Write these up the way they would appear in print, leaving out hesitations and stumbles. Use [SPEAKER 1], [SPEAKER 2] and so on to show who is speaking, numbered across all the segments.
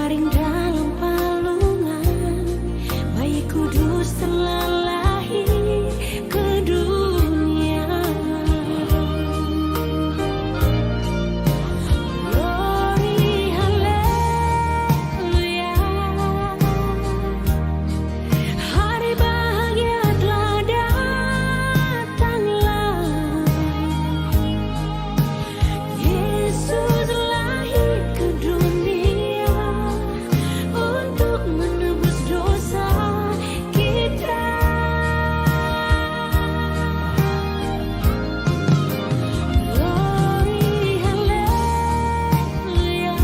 [SPEAKER 1] Terbaring dalam palungan, bayi kudus telah lahir ke dunia. Glory, haleluya. Hari bahagia telah datanglah. Yesus lahir ke dunia untuk menebus dosa kita. Glory, haleluya.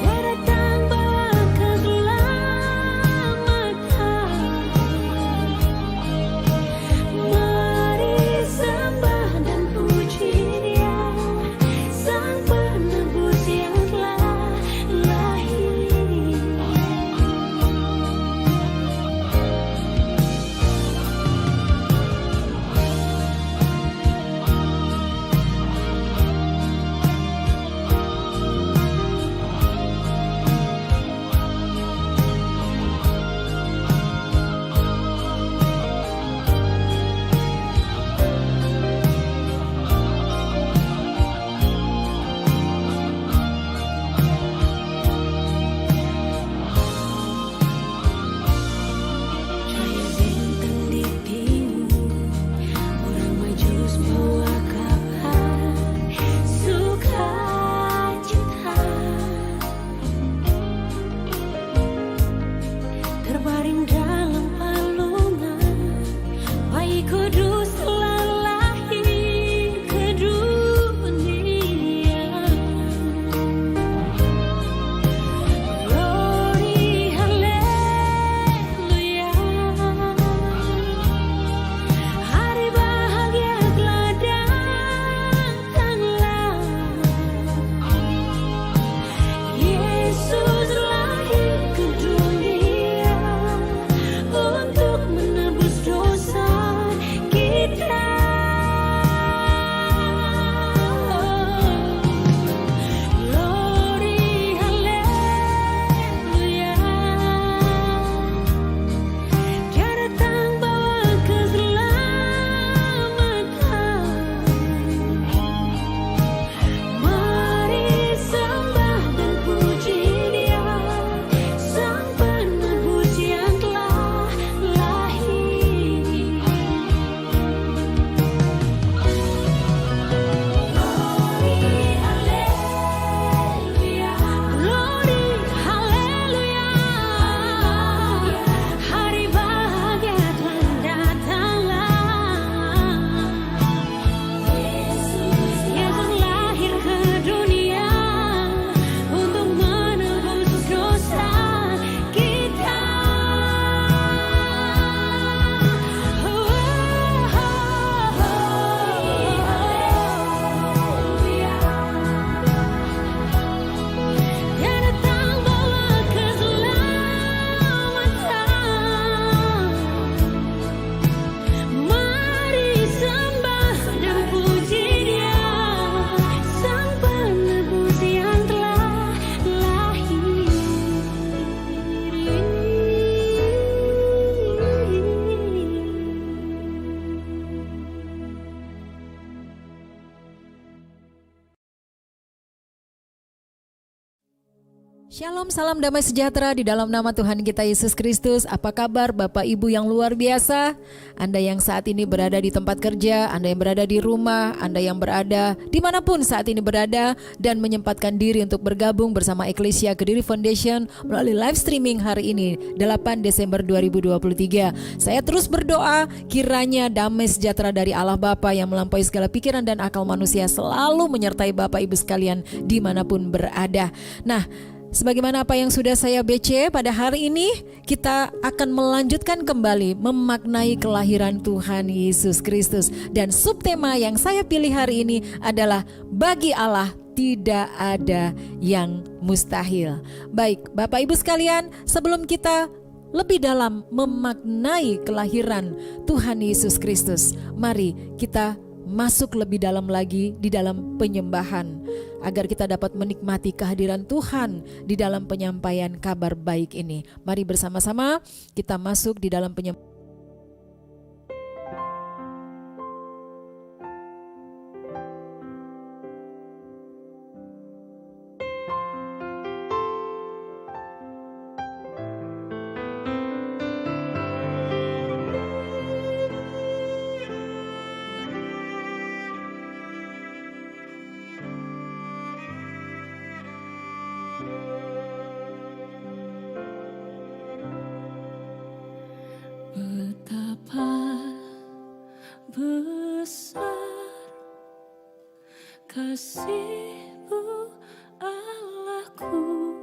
[SPEAKER 1] Dia datang bawa keselamatan. Mari sembah dan puji Dia, Sang Penebus yang telah lahir. Cahaya bintang di timur, orang Majus bawa kabar sukacita. Terbaring dalam palungan, bayi kudus telah lahir ke dunia. Glory, haleluya. Hari bahagia telah datanglah. Yesus lahir ke dunia untuk menebus dosa kita. Glory, haleluya. Dia datang bawa keselamatan. Mari sembah dan puji Dia, Sang Penebus yang telah lahir. Glory, haleluya. Glory, haleluya. Hari bahagia telah datanglah. Yesus lahir ke dunia untuk menebus dosa kita. Dia datang bawa keselamatan. Mari sembah dan puji Dia, Sang Penebus yang telah lahir.
[SPEAKER 2] Shalom, salam damai sejahtera di dalam nama Tuhan kita Yesus Kristus. Apa kabar Bapak Ibu yang luar biasa? Anda yang saat ini berada di tempat kerja, Anda yang berada di rumah, Anda yang berada dimanapun saat ini berada dan menyempatkan diri untuk bergabung bersama Eklesia Kediri Foundation melalui live streaming hari ini 8 Desember 2023. Saya terus berdoa kiranya damai sejahtera dari Allah Bapa yang melampaui segala pikiran dan akal manusia selalu menyertai Bapak Ibu sekalian dimanapun berada. Nah, sebagaimana apa yang sudah saya BC pada hari ini, kita akan melanjutkan kembali memaknai kelahiran Tuhan Yesus Kristus. Dan subtema yang saya pilih hari ini adalah bagi Allah tidak ada yang mustahil. Baik, Bapak Ibu sekalian, sebelum kita lebih dalam memaknai kelahiran Tuhan Yesus Kristus, mari kita masuk lebih dalam lagi di dalam penyembahan, agar kita dapat menikmati kehadiran Tuhan di dalam penyampaian kabar baik ini. Mari bersama-sama kita masuk di dalam penyembahan.
[SPEAKER 1] Betapa besar kasih-Mu Allahku,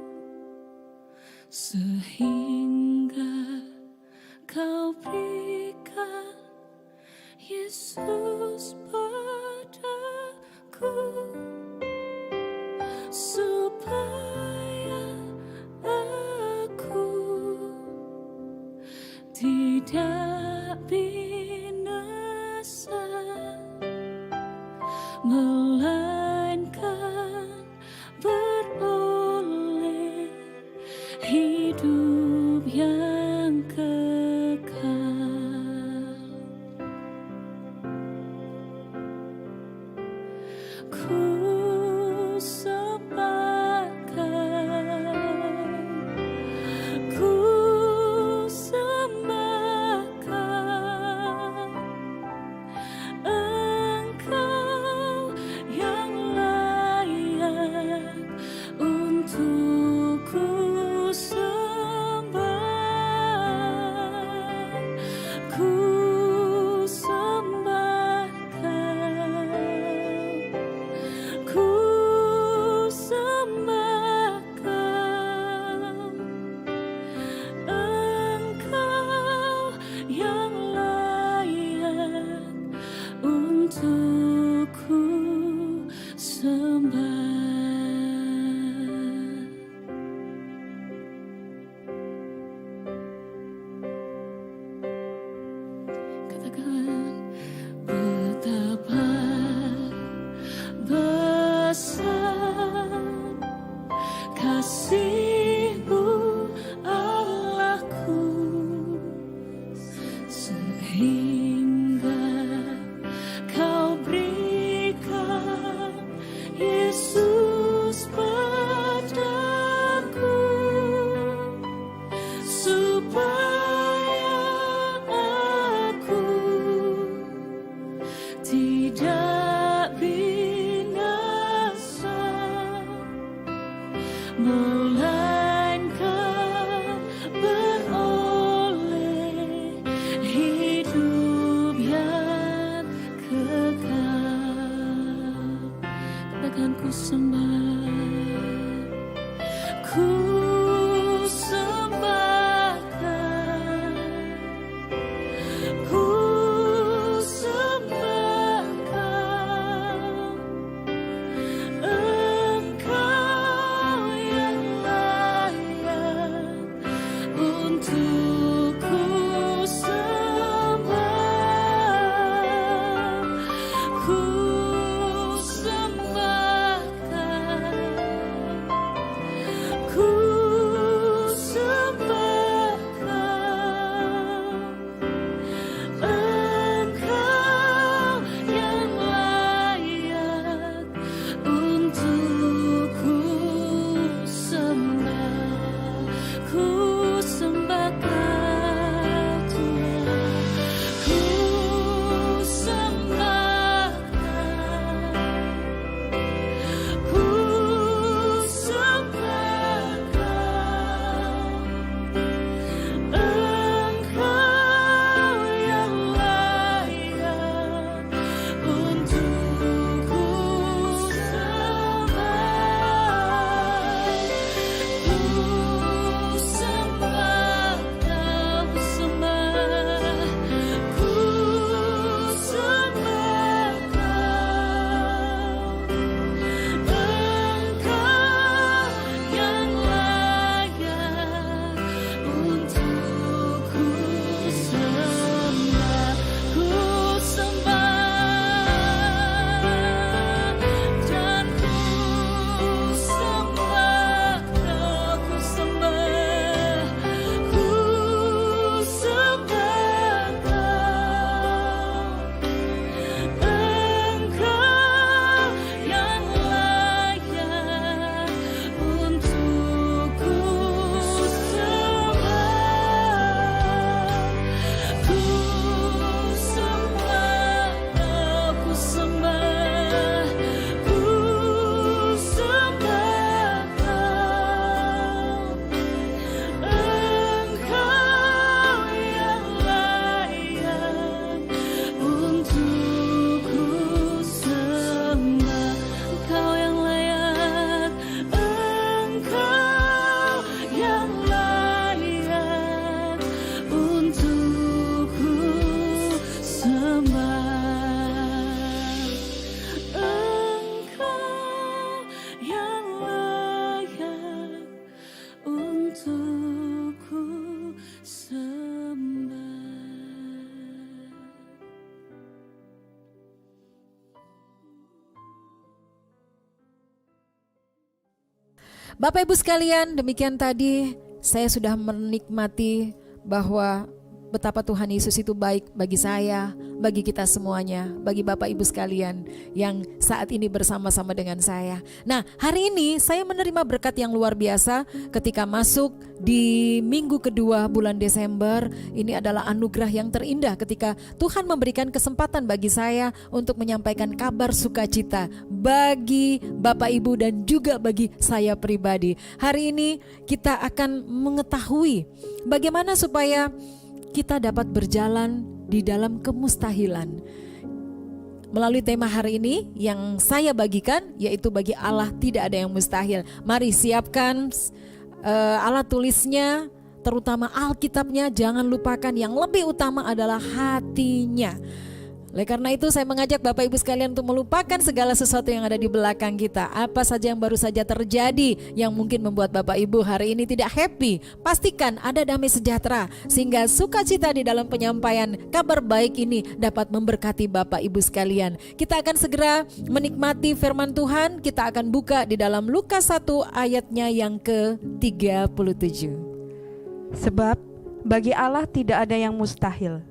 [SPEAKER 1] sehingga Kau berikan Yesus padaku, supaya aku tidak binasa, melainkan beroleh hidup yang kekal. Ku sembahkan Engkau yang layak untuk ku sembah. Ku sembahkan, ku sembahkan Engkau yang layak untuk ku sembah. Katakan, betapa besar kasih-Mu Allahku, sehingga Kau berikan Yesus padaku, supaya aku tidak binasa, melainkan beroleh hidup yang kekal. Katakan, ku sembah, ku sembahkan, ku sembahkan Engkau yang layak untuk ku sembah. Ku sembahkan, ku
[SPEAKER 2] Bapak Ibu sekalian, demikian tadi saya sudah menikmati bahwa betapa Tuhan Yesus itu baik bagi saya, bagi kita semuanya, bagi Bapak Ibu sekalian yang saat ini bersama-sama dengan saya. Nah, hari ini saya menerima berkat yang luar biasa ketika masuk di minggu kedua bulan Desember. Ini adalah anugerah yang terindah ketika Tuhan memberikan kesempatan bagi saya untuk menyampaikan kabar sukacita bagi Bapak Ibu dan juga bagi saya pribadi. Hari ini kita akan mengetahui bagaimana supaya kita dapat berjalan di dalam kemustahilan. Melalui tema hari ini yang saya bagikan, yaitu bagi Allah tidak ada yang mustahil. Mari siapkan alat tulisnya, terutama Alkitabnya, jangan lupakan yang lebih utama adalah hatinya. Oleh karena itu saya mengajak Bapak Ibu sekalian untuk melupakan segala sesuatu yang ada di belakang kita. Apa saja yang baru saja terjadi yang mungkin membuat Bapak Ibu hari ini tidak happy, pastikan ada damai sejahtera sehingga sukacita di dalam penyampaian kabar baik ini dapat memberkati Bapak Ibu sekalian. Kita akan segera menikmati firman Tuhan. Kita akan buka di dalam Lukas 1 ayatnya yang ke-37.
[SPEAKER 3] Sebab bagi Allah tidak ada yang mustahil.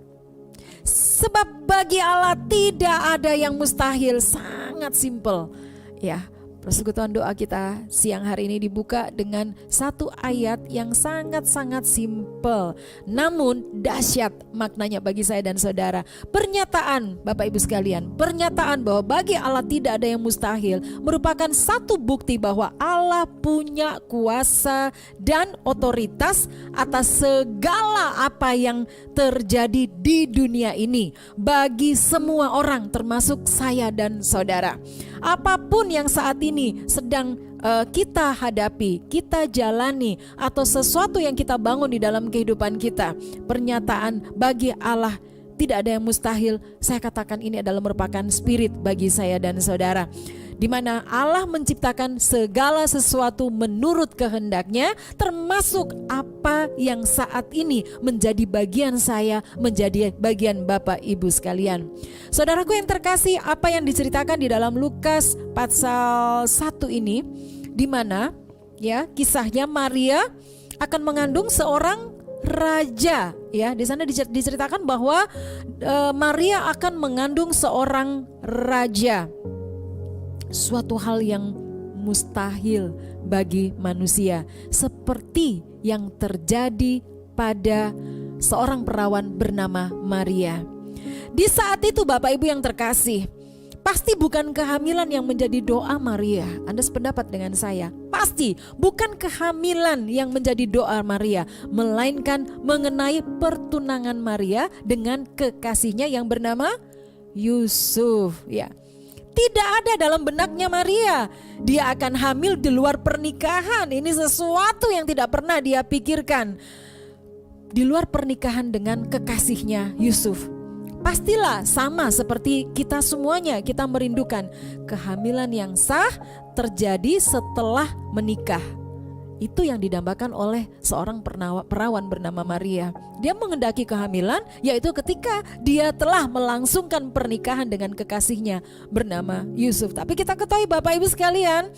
[SPEAKER 2] Sebab bagi Allah tidak ada yang mustahil. Sangat simpel ya. Persekutuan doa kita siang hari ini dibuka dengan satu ayat yang sangat-sangat simpel, namun dahsyat maknanya bagi saya dan saudara. Pernyataan Bapak Ibu sekalian, pernyataan bahwa bagi Allah tidak ada yang mustahil merupakan satu bukti bahwa Allah punya kuasa dan otoritas atas segala apa yang terjadi di dunia ini bagi semua orang, termasuk saya dan saudara. Apapun yang saat ini sedang kita hadapi, kita jalani, atau sesuatu yang kita bangun di dalam kehidupan kita, pernyataan bagi Allah tidak ada yang mustahil, saya katakan ini adalah merupakan spirit bagi saya dan saudara, di mana Allah menciptakan segala sesuatu menurut kehendaknya, termasuk apa yang saat ini menjadi bagian saya, menjadi bagian Bapak Ibu sekalian. Saudaraku yang terkasih, apa yang diceritakan di dalam Lukas pasal 1 ini, di mana ya kisahnya Maria akan mengandung seorang raja, ya. Di sana diceritakan bahwa Maria akan mengandung seorang raja. Suatu hal yang mustahil bagi manusia, seperti yang terjadi pada seorang perawan bernama Maria. Di saat itu Bapak Ibu yang terkasih, pasti bukan kehamilan yang menjadi doa Maria. Anda sependapat dengan saya? Pasti bukan kehamilan yang menjadi doa Maria, melainkan mengenai pertunangan Maria dengan kekasihnya yang bernama Yusuf, ya. Tidak ada dalam benaknya Maria dia akan hamil di luar pernikahan. Ini sesuatu yang tidak pernah dia pikirkan. Di luar pernikahan dengan kekasihnya Yusuf. Pastilah sama seperti kita semuanya, kita merindukan kehamilan yang sah terjadi setelah menikah. Itu yang didambakan oleh seorang perawan bernama Maria. Dia mengendaki kehamilan, yaitu ketika dia telah melangsungkan pernikahan dengan kekasihnya bernama Yusuf. Tapi kita ketahui Bapak Ibu sekalian,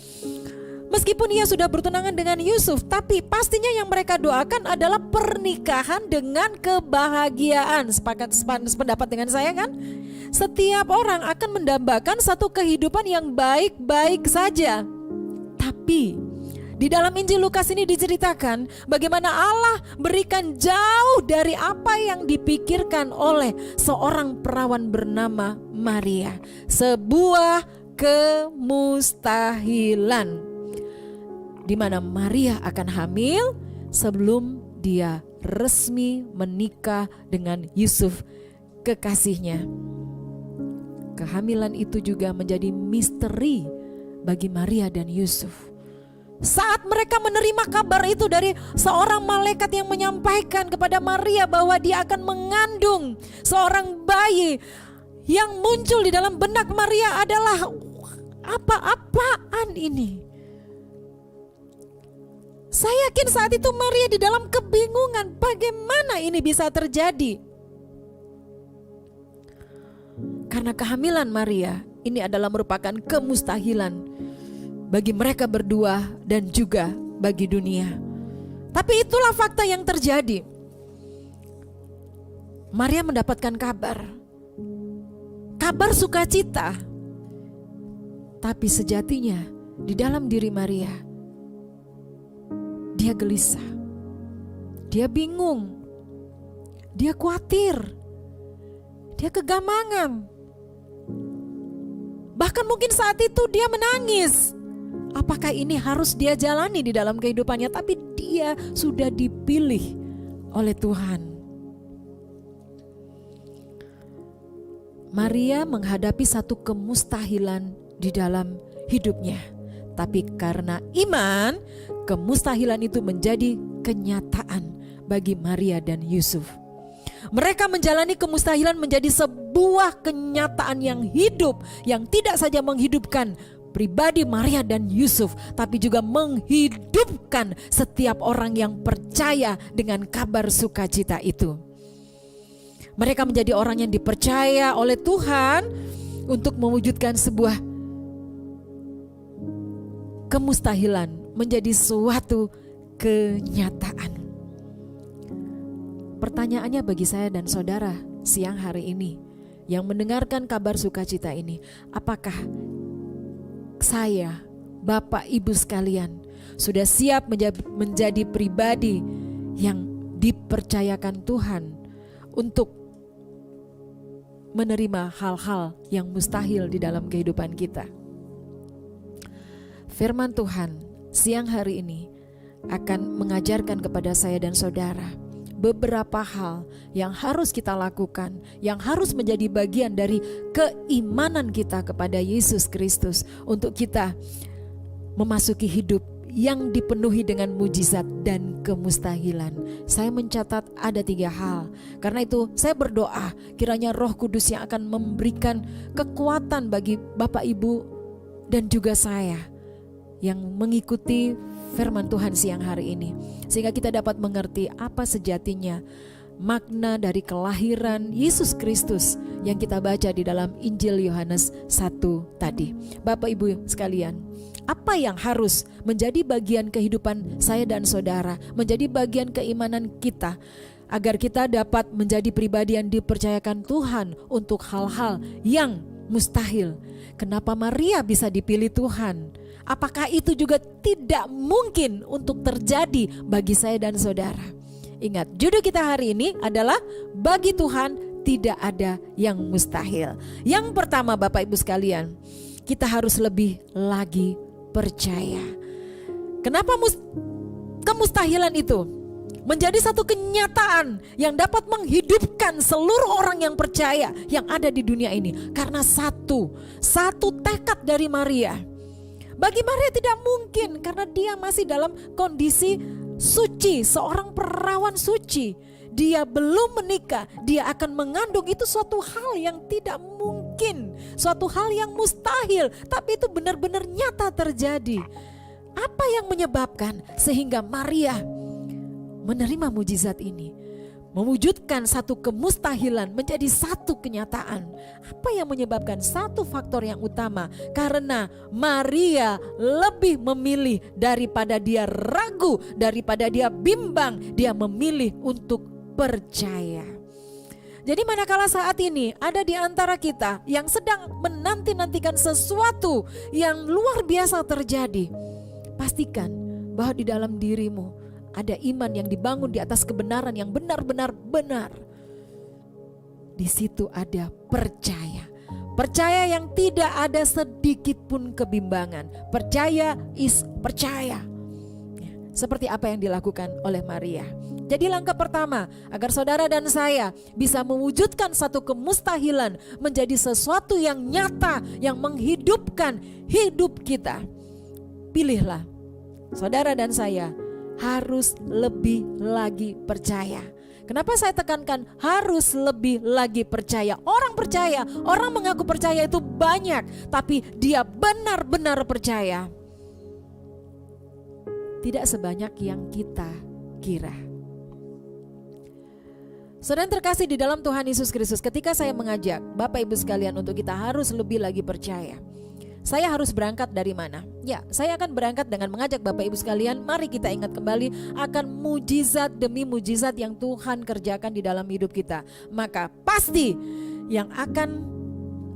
[SPEAKER 2] meskipun ia sudah bertunangan dengan Yusuf, tapi pastinya yang mereka doakan adalah pernikahan dengan kebahagiaan. Sependapat dengan saya kan? Setiap orang akan mendambakan satu kehidupan yang baik-baik saja. Tapi di dalam Injil Lukas ini diceritakan bagaimana Allah berikan jauh dari apa yang dipikirkan oleh seorang perawan bernama Maria. Sebuah kemustahilan, di mana Maria akan hamil sebelum dia resmi menikah dengan Yusuf, kekasihnya. Kehamilan itu juga menjadi misteri bagi Maria dan Yusuf. Saat mereka menerima kabar itu dari seorang malaikat yang menyampaikan kepada Maria bahwa dia akan mengandung seorang bayi, yang muncul di dalam benak Maria adalah apa-apaan ini? Saya yakin saat itu Maria di dalam kebingungan, bagaimana ini bisa terjadi? Karena kehamilan Maria ini adalah merupakan kemustahilan. bagi mereka berdua dan juga bagi dunia. Tapi itulah fakta yang terjadi. Maria mendapatkan kabar sukacita. Tapi sejatinya di dalam diri Maria, dia gelisah, dia bingung, dia khawatir, dia kegamangan. Bahkan mungkin saat itu dia menangis. Apakah ini harus dia jalani di dalam kehidupannya? Tapi dia sudah dipilih oleh Tuhan. Maria menghadapi satu kemustahilan di dalam hidupnya. Tapi karena iman, kemustahilan itu menjadi kenyataan bagi Maria dan Yusuf. Mereka menjalani kemustahilan menjadi sebuah kenyataan yang hidup, yang tidak saja menghidupkan pribadi Maria dan Yusuf, tapi juga menghidupkan setiap orang yang percaya dengan kabar sukacita itu. Mereka menjadi orang yang dipercaya oleh Tuhan untuk mewujudkan sebuah kemustahilan menjadi suatu kenyataan. Pertanyaannya bagi saya dan saudara siang hari ini yang mendengarkan kabar sukacita ini, apakah saya, Bapak Ibu sekalian, sudah siap menjadi pribadi yang dipercayakan Tuhan untuk menerima hal-hal yang mustahil di dalam kehidupan kita? Firman Tuhan siang hari ini akan mengajarkan kepada saya dan saudara beberapa hal yang harus kita lakukan, yang harus menjadi bagian dari keimanan kita kepada Yesus Kristus untuk kita memasuki hidup yang dipenuhi dengan mujizat dan kemustahilan. Saya mencatat ada 3 hal. Karena itu saya berdoa kiranya Roh Kudus yang akan memberikan kekuatan bagi Bapak Ibu dan juga saya yang mengikuti firman Tuhan siang hari ini, sehingga kita dapat mengerti apa sejatinya makna dari kelahiran Yesus Kristus yang kita baca di dalam Injil Yohanes 1 tadi. Bapak Ibu sekalian, apa yang harus menjadi bagian kehidupan saya dan saudara, menjadi bagian keimanan kita, agar kita dapat menjadi pribadi yang dipercayakan Tuhan untuk hal-hal yang mustahil? Kenapa Maria bisa dipilih Tuhan? Apakah itu juga tidak mungkin untuk terjadi bagi saya dan saudara? Ingat, judul kita hari ini adalah bagi Tuhan tidak ada yang mustahil. Yang pertama Bapak Ibu sekalian, kita harus lebih lagi percaya. Kenapa kemustahilan itu menjadi satu kenyataan yang dapat menghidupkan seluruh orang yang percaya yang ada di dunia ini? Karena satu tekad dari Maria. Bagi Maria tidak mungkin karena dia masih dalam kondisi suci, seorang perawan suci. Dia belum menikah, dia akan mengandung, itu suatu hal yang tidak mungkin, suatu hal yang mustahil, tapi itu benar-benar nyata terjadi. Apa yang menyebabkan sehingga Maria menerima mujizat ini? Mewujudkan satu kemustahilan menjadi satu kenyataan. Apa yang menyebabkan? Satu faktor yang utama, karena Maria lebih memilih daripada dia ragu, daripada dia bimbang, dia memilih untuk percaya. Jadi manakala saat ini ada di antara kita yang sedang menanti-nantikan sesuatu yang luar biasa terjadi, pastikan bahwa di dalam dirimu ada iman yang dibangun di atas kebenaran yang benar-benar benar. Di situ ada percaya. Percaya yang tidak ada sedikit pun kebimbangan. Percaya is percaya. Seperti apa yang dilakukan oleh Maria. Jadi langkah pertama agar saudara dan saya bisa mewujudkan satu kemustahilan menjadi sesuatu yang nyata, yang menghidupkan hidup kita. Pilihlah, saudara dan saya harus lebih lagi percaya. Kenapa saya tekankan harus lebih lagi percaya? Orang percaya, orang mengaku percaya itu banyak, tapi dia benar-benar percaya tidak sebanyak yang kita kira. Saudara yang terkasih di dalam Tuhan Yesus Kristus, ketika saya mengajak Bapak Ibu sekalian untuk kita harus lebih lagi percaya, saya harus berangkat dari mana? Ya, saya akan berangkat dengan mengajak Bapak Ibu sekalian, mari kita ingat kembali akan mujizat demi mujizat yang Tuhan kerjakan di dalam hidup kita. Maka pasti yang akan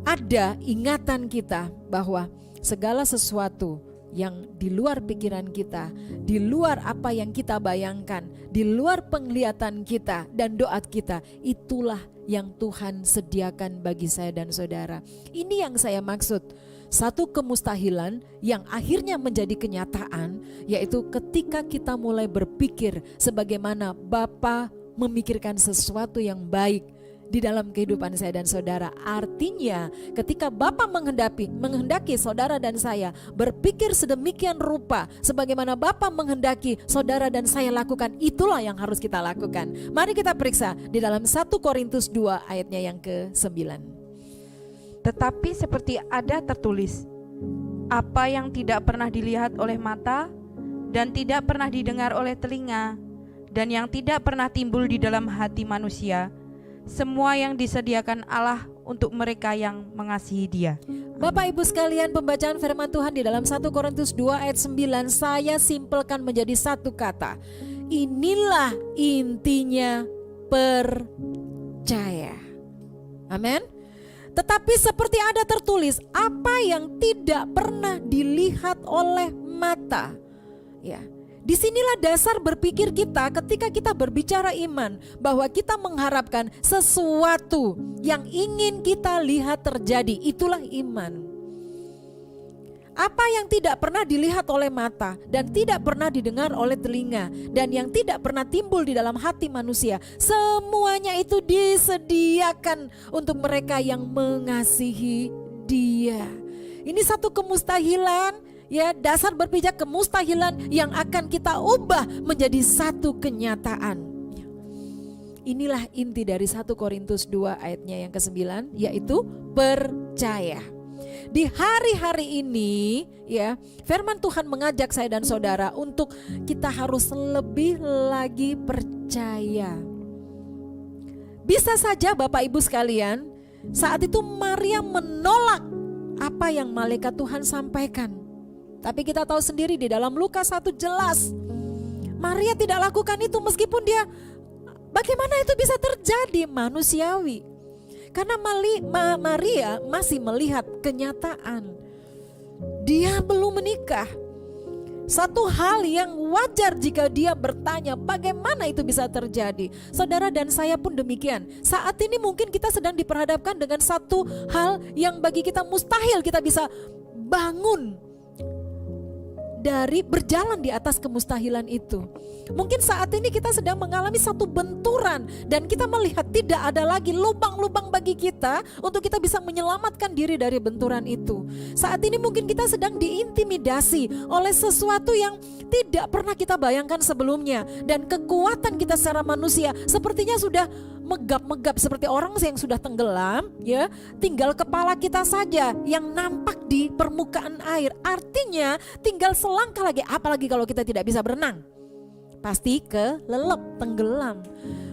[SPEAKER 2] ada ingatan kita bahwa segala sesuatu yang di luar pikiran kita, di luar apa yang kita bayangkan, di luar penglihatan kita dan doa kita, itulah yang Tuhan sediakan bagi saya dan saudara. Ini yang saya maksud, satu kemustahilan yang akhirnya menjadi kenyataan, yaitu ketika kita mulai berpikir sebagaimana Bapa memikirkan sesuatu yang baik di dalam kehidupan saya dan saudara. Artinya ketika Bapa menghendaki saudara dan saya berpikir sedemikian rupa sebagaimana Bapa menghendaki saudara dan saya lakukan, itulah yang harus kita lakukan. Mari kita periksa di dalam 1 Korintus 2 ayatnya yang ke-9.
[SPEAKER 3] Tetapi seperti ada tertulis, apa yang tidak pernah dilihat oleh mata dan tidak pernah didengar oleh telinga dan yang tidak pernah timbul di dalam hati manusia, semua yang disediakan Allah untuk mereka yang mengasihi Dia.
[SPEAKER 2] Bapak Ibu sekalian, pembacaan firman Tuhan di dalam 1 Korintus 2 ayat 9 saya simpelkan menjadi satu kata. Inilah intinya percaya. Amin. Tetapi seperti ada tertulis, apa yang tidak pernah dilihat oleh mata. Ya. Disinilah dasar berpikir kita ketika kita berbicara iman, bahwa kita mengharapkan sesuatu yang ingin kita lihat terjadi, itulah iman. Apa yang tidak pernah dilihat oleh mata dan tidak pernah didengar oleh telinga dan yang tidak pernah timbul di dalam hati manusia, semuanya itu disediakan untuk mereka yang mengasihi Dia. Ini satu kemustahilan, ya, dasar berpijak kemustahilan yang akan kita ubah menjadi satu kenyataan. Inilah inti dari 1 Korintus 2 ayatnya yang ke-9, yaitu percaya. Di hari-hari ini, ya, firman Tuhan mengajak saya dan saudara untuk kita harus lebih lagi percaya. Bisa saja Bapak Ibu sekalian, saat itu Maria menolak apa yang malaikat Tuhan sampaikan. Tapi kita tahu sendiri di dalam Lukas 1 jelas, Maria tidak lakukan itu meskipun dia, bagaimana itu bisa terjadi, manusiawi. Karena Maria masih melihat kenyataan, dia belum menikah. Satu hal yang wajar jika dia bertanya bagaimana itu bisa terjadi. Saudara dan saya pun demikian. Saat ini mungkin kita sedang diperhadapkan dengan satu hal yang bagi kita mustahil kita bisa bangun dari berjalan di atas kemustahilan itu. Mungkin saat ini kita sedang mengalami satu benturan dan kita melihat tidak ada lagi lubang-lubang bagi kita untuk kita bisa menyelamatkan diri dari benturan itu. Saat ini mungkin kita sedang diintimidasi oleh sesuatu yang tidak pernah kita bayangkan sebelumnya, dan kekuatan kita secara manusia sepertinya sudah megap-megap seperti orang yang sudah tenggelam, ya, tinggal kepala kita saja yang nampak di permukaan air. Artinya tinggal selangkah lagi, apalagi kalau kita tidak bisa berenang, pasti kelelep, tenggelam.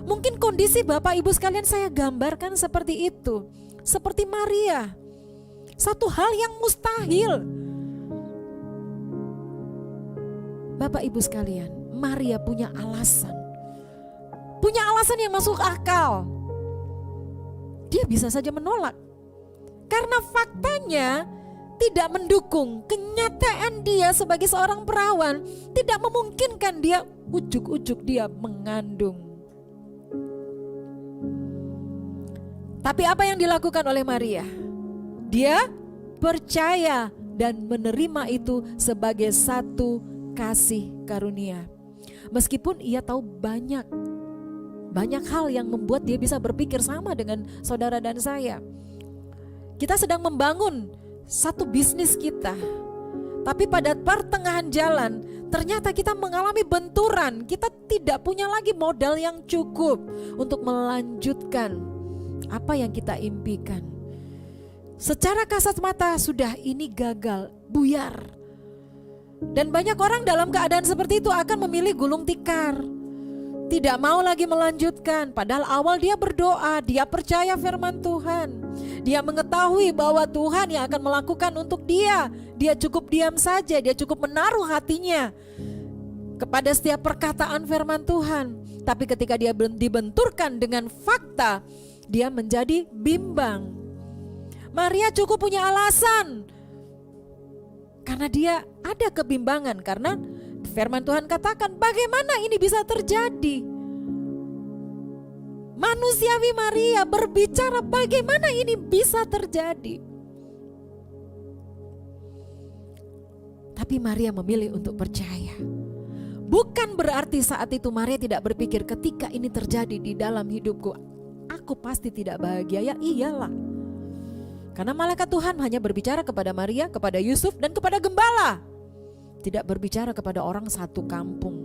[SPEAKER 2] Mungkin kondisi Bapak Ibu sekalian saya gambarkan seperti itu, seperti Maria. Satu hal yang mustahil. Bapak Ibu sekalian, Maria punya alasan yang masuk akal. Dia bisa saja menolak karena faktanya tidak mendukung kenyataan dia sebagai seorang perawan, tidak memungkinkan dia ujuk-ujuk dia mengandung. Tapi apa yang dilakukan oleh Maria? Dia percaya dan menerima itu sebagai satu kasih karunia. Meskipun ia tahu banyak hal yang membuat dia bisa berpikir sama dengan saudara dan saya. Kita sedang membangun satu bisnis kita, tapi pada pertengahan jalan ternyata kita mengalami benturan. Kita tidak punya lagi modal yang cukup untuk melanjutkan apa yang kita impikan. Secara kasat mata sudah ini gagal, buyar. Dan banyak orang dalam keadaan seperti itu akan memilih gulung tikar, tidak mau lagi melanjutkan. Padahal awal dia berdoa, dia percaya firman Tuhan, Dia mengetahui bahwa Tuhan yang akan melakukan untuk dia. Dia cukup diam saja, dia cukup menaruh hatinya kepada setiap perkataan firman Tuhan. Tapi ketika dia dibenturkan dengan fakta, dia menjadi bimbang. Maria cukup punya alasan, karena dia ada kebimbangan, karena firman Tuhan katakan bagaimana ini bisa terjadi. Manusiawi Maria berbicara bagaimana ini bisa terjadi. Tapi Maria memilih untuk percaya. Bukan berarti saat itu Maria tidak berpikir ketika ini terjadi di dalam hidupku, aku pasti tidak bahagia. Ya iyalah. Karena malaikat Tuhan hanya berbicara kepada Maria, kepada Yusuf, dan kepada gembala. Tidak berbicara kepada orang satu kampung.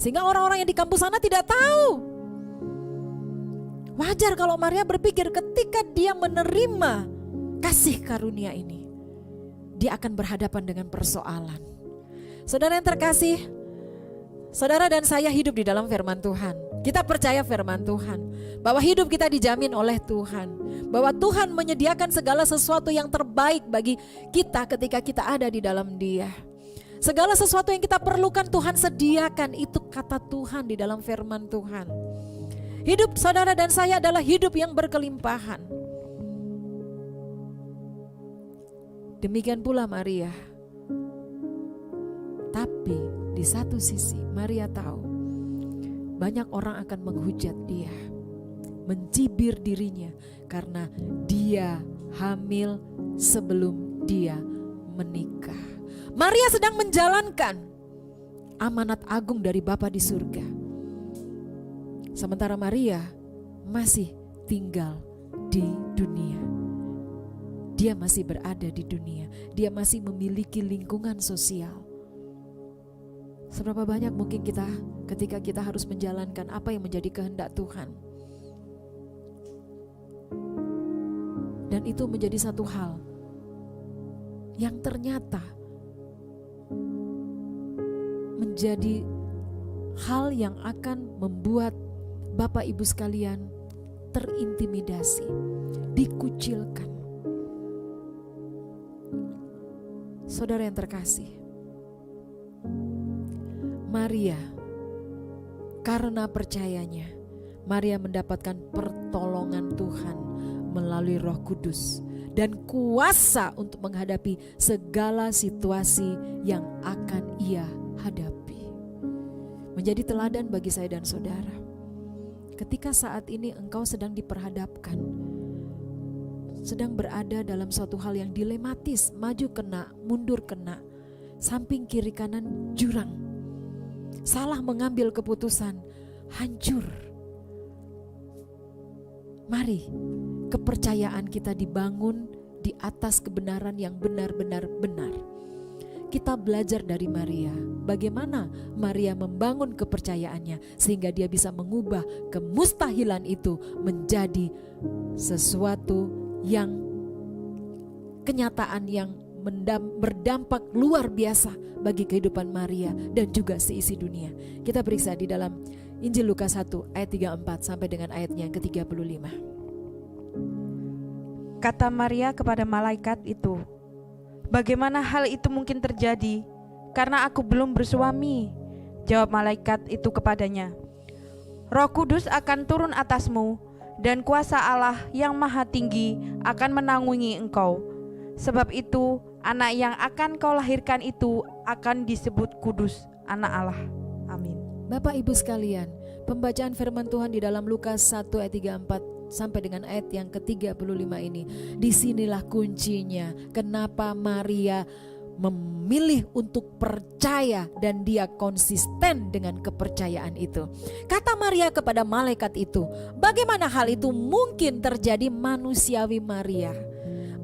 [SPEAKER 2] Sehingga orang-orang yang di kampung sana tidak tahu. Wajar kalau Maria berpikir ketika dia menerima kasih karunia ini, dia akan berhadapan dengan persoalan. Saudara yang terkasih, saudara dan saya hidup di dalam firman Tuhan. Kita percaya firman Tuhan, bahwa hidup kita dijamin oleh Tuhan, bahwa Tuhan menyediakan segala sesuatu yang terbaik bagi kita ketika kita ada di dalam Dia. Segala sesuatu yang kita perlukan Tuhan sediakan, itu kata Tuhan di dalam firman Tuhan. Hidup saudara dan saya adalah hidup yang berkelimpahan. Demikian pula Maria. Tapi di satu sisi Maria tahu banyak orang akan menghujat dia, mencibir dirinya karena dia hamil sebelum dia menikah. Maria sedang menjalankan amanat agung dari Bapa di surga. Sementara Maria masih tinggal di dunia. Dia masih berada di dunia. Dia masih memiliki lingkungan sosial. Seberapa banyak mungkin kita ketika kita harus menjalankan apa yang menjadi kehendak Tuhan. Dan itu menjadi satu hal yang ternyata menjadi hal yang akan membuat Bapak Ibu sekalian terintimidasi, dikucilkan. Saudara yang terkasih, Maria, karena percayanya, Maria mendapatkan pertolongan Tuhan melalui Roh Kudus dan kuasa untuk menghadapi segala situasi yang akan ia hadapi. Menjadi teladan bagi saya dan saudara. Ketika saat ini engkau sedang diperhadapkan, sedang berada dalam suatu hal yang dilematis, maju kena, mundur kena, samping kiri kanan jurang, salah mengambil keputusan, hancur. Mari kepercayaan kita dibangun di atas kebenaran yang benar-benar benar. Kita belajar dari Maria, bagaimana Maria membangun kepercayaannya sehingga dia bisa mengubah kemustahilan itu menjadi sesuatu yang kenyataan yang berdampak luar biasa bagi kehidupan Maria dan juga seisi dunia. Kita periksa di dalam Injil Lukas 1 ayat 34 sampai dengan ayatnya yang ke-35.
[SPEAKER 3] Kata Maria kepada malaikat itu, "Bagaimana hal itu mungkin terjadi? Karena aku belum bersuami." Jawab malaikat itu kepadanya, "Roh Kudus akan turun atasmu, dan kuasa Allah yang maha tinggi akan menanggungi engkau. Sebab itu anak yang akan kau lahirkan itu akan disebut kudus, anak Allah." Amin.
[SPEAKER 2] Bapak Ibu sekalian, pembacaan firman Tuhan di dalam Lukas 1 ayat 34 sampai dengan ayat yang ke-35 ini, disinilah kuncinya kenapa Maria memilih untuk percaya dan dia konsisten dengan kepercayaan itu. Kata Maria kepada malaikat itu, bagaimana hal itu mungkin terjadi? Manusiawi Maria,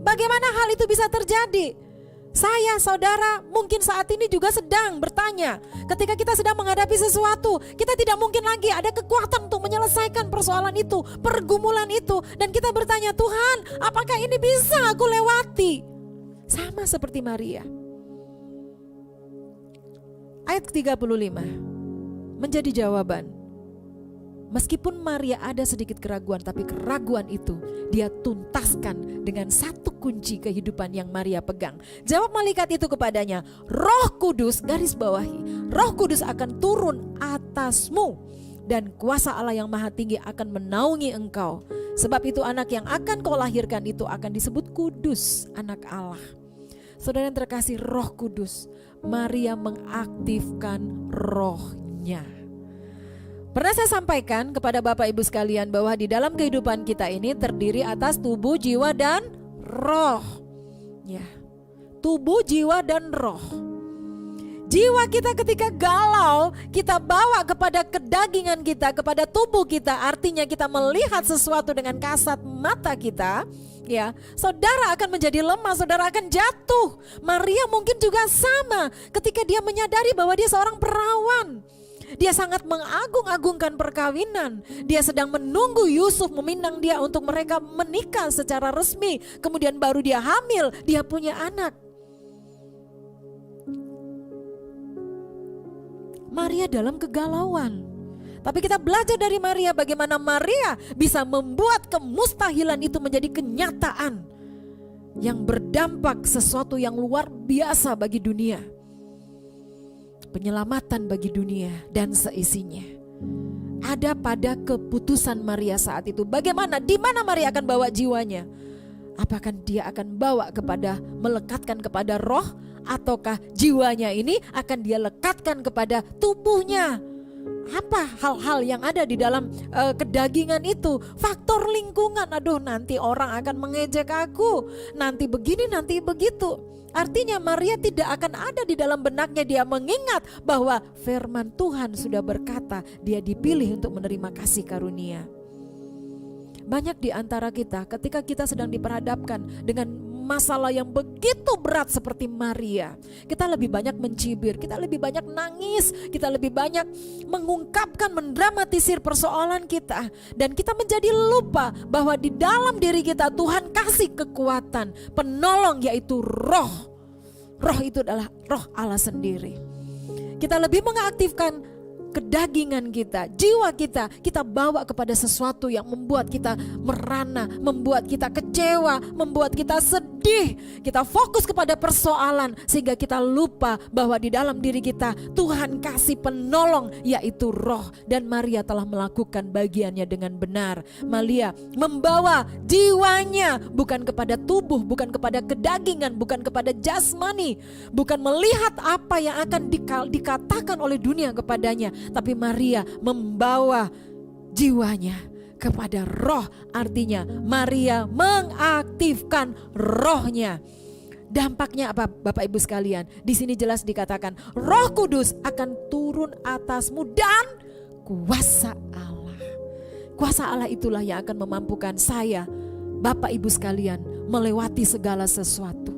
[SPEAKER 2] bagaimana hal itu bisa terjadi? Saya, saudara, mungkin saat ini juga sedang bertanya, ketika kita sedang menghadapi sesuatu, kita tidak mungkin lagi ada kekuatan untuk menyelesaikan persoalan itu, pergumulan itu, dan kita bertanya, Tuhan, apakah ini bisa aku lewati? Sama seperti Maria. Ayat 35 menjadi jawaban. Meskipun Maria ada sedikit keraguan, tapi keraguan itu dia tuntaskan dengan satu kunci kehidupan yang Maria pegang. Jawab malaikat itu kepadanya, Roh Kudus, garis bawahi, Roh Kudus akan turun atasmu dan kuasa Allah yang Maha Tinggi akan menaungi engkau. Sebab itu anak yang akan kau lahirkan itu akan disebut kudus, anak Allah. Saudara yang terkasih, Roh Kudus, Maria mengaktifkan rohnya. Pernah saya sampaikan kepada Bapak Ibu sekalian bahwa di dalam kehidupan kita ini terdiri atas tubuh, jiwa, dan roh. Ya, tubuh, jiwa, dan roh. Jiwa kita ketika galau, kita bawa kepada kedagingan kita, kepada tubuh kita. Artinya kita melihat sesuatu dengan kasat mata kita. Ya, saudara akan menjadi lemah, saudara akan jatuh. Maria mungkin juga sama ketika dia menyadari bahwa dia seorang perawan. Dia sangat mengagung-agungkan perkawinan. Dia sedang menunggu Yusuf meminang dia untuk mereka menikah secara resmi. Kemudian baru dia hamil, dia punya anak. Maria dalam kegalauan. Tapi kita belajar dari Maria bagaimana Maria bisa membuat kemustahilan itu menjadi kenyataan yang berdampak sesuatu yang luar biasa bagi dunia. Penyelamatan bagi dunia dan seisinya ada pada keputusan Maria saat itu. Bagaimana, di mana Maria akan bawa jiwanya? Apakah dia akan bawa kepada, melekatkan kepada roh, ataukah jiwanya ini akan dia lekatkan kepada tubuhnya? Apa hal-hal yang ada di dalam kedagingan itu? Faktor lingkungan, aduh nanti orang akan mengejek aku, nanti begini, nanti begitu. Artinya Maria tidak akan ada di dalam benaknya. Dia mengingat bahwa firman Tuhan sudah berkata dia dipilih untuk menerima kasih karunia. Banyak di antara kita ketika kita sedang diperhadapkan dengan masalah yang begitu berat seperti Maria, kita lebih banyak mencibir, kita lebih banyak nangis, kita lebih banyak mengungkapkan, mendramatisir persoalan kita. Dan kita menjadi lupa bahwa di dalam diri kita Tuhan kasih kekuatan, penolong yaitu roh. Roh itu adalah roh Allah sendiri. Kita lebih mengaktifkan kedagingan kita, jiwa kita bawa kepada sesuatu yang membuat kita merana, membuat kita kecewa, membuat kita sedih. Kita fokus kepada persoalan sehingga kita lupa bahwa di dalam diri kita Tuhan kasih penolong yaitu roh. Dan Maria telah melakukan bagiannya dengan benar. Maria membawa jiwanya bukan kepada tubuh, bukan kepada kedagingan, bukan kepada jasmani, bukan melihat apa yang akan dikatakan oleh dunia kepadanya. Tapi Maria membawa jiwanya kepada roh. Artinya Maria mengaktifkan rohnya. Dampaknya apa Bapak Ibu sekalian? Di sini jelas dikatakan Roh Kudus akan turun atasmu dan kuasa Allah. Kuasa Allah itulah yang akan memampukan saya, Bapak Ibu sekalian, melewati segala sesuatu.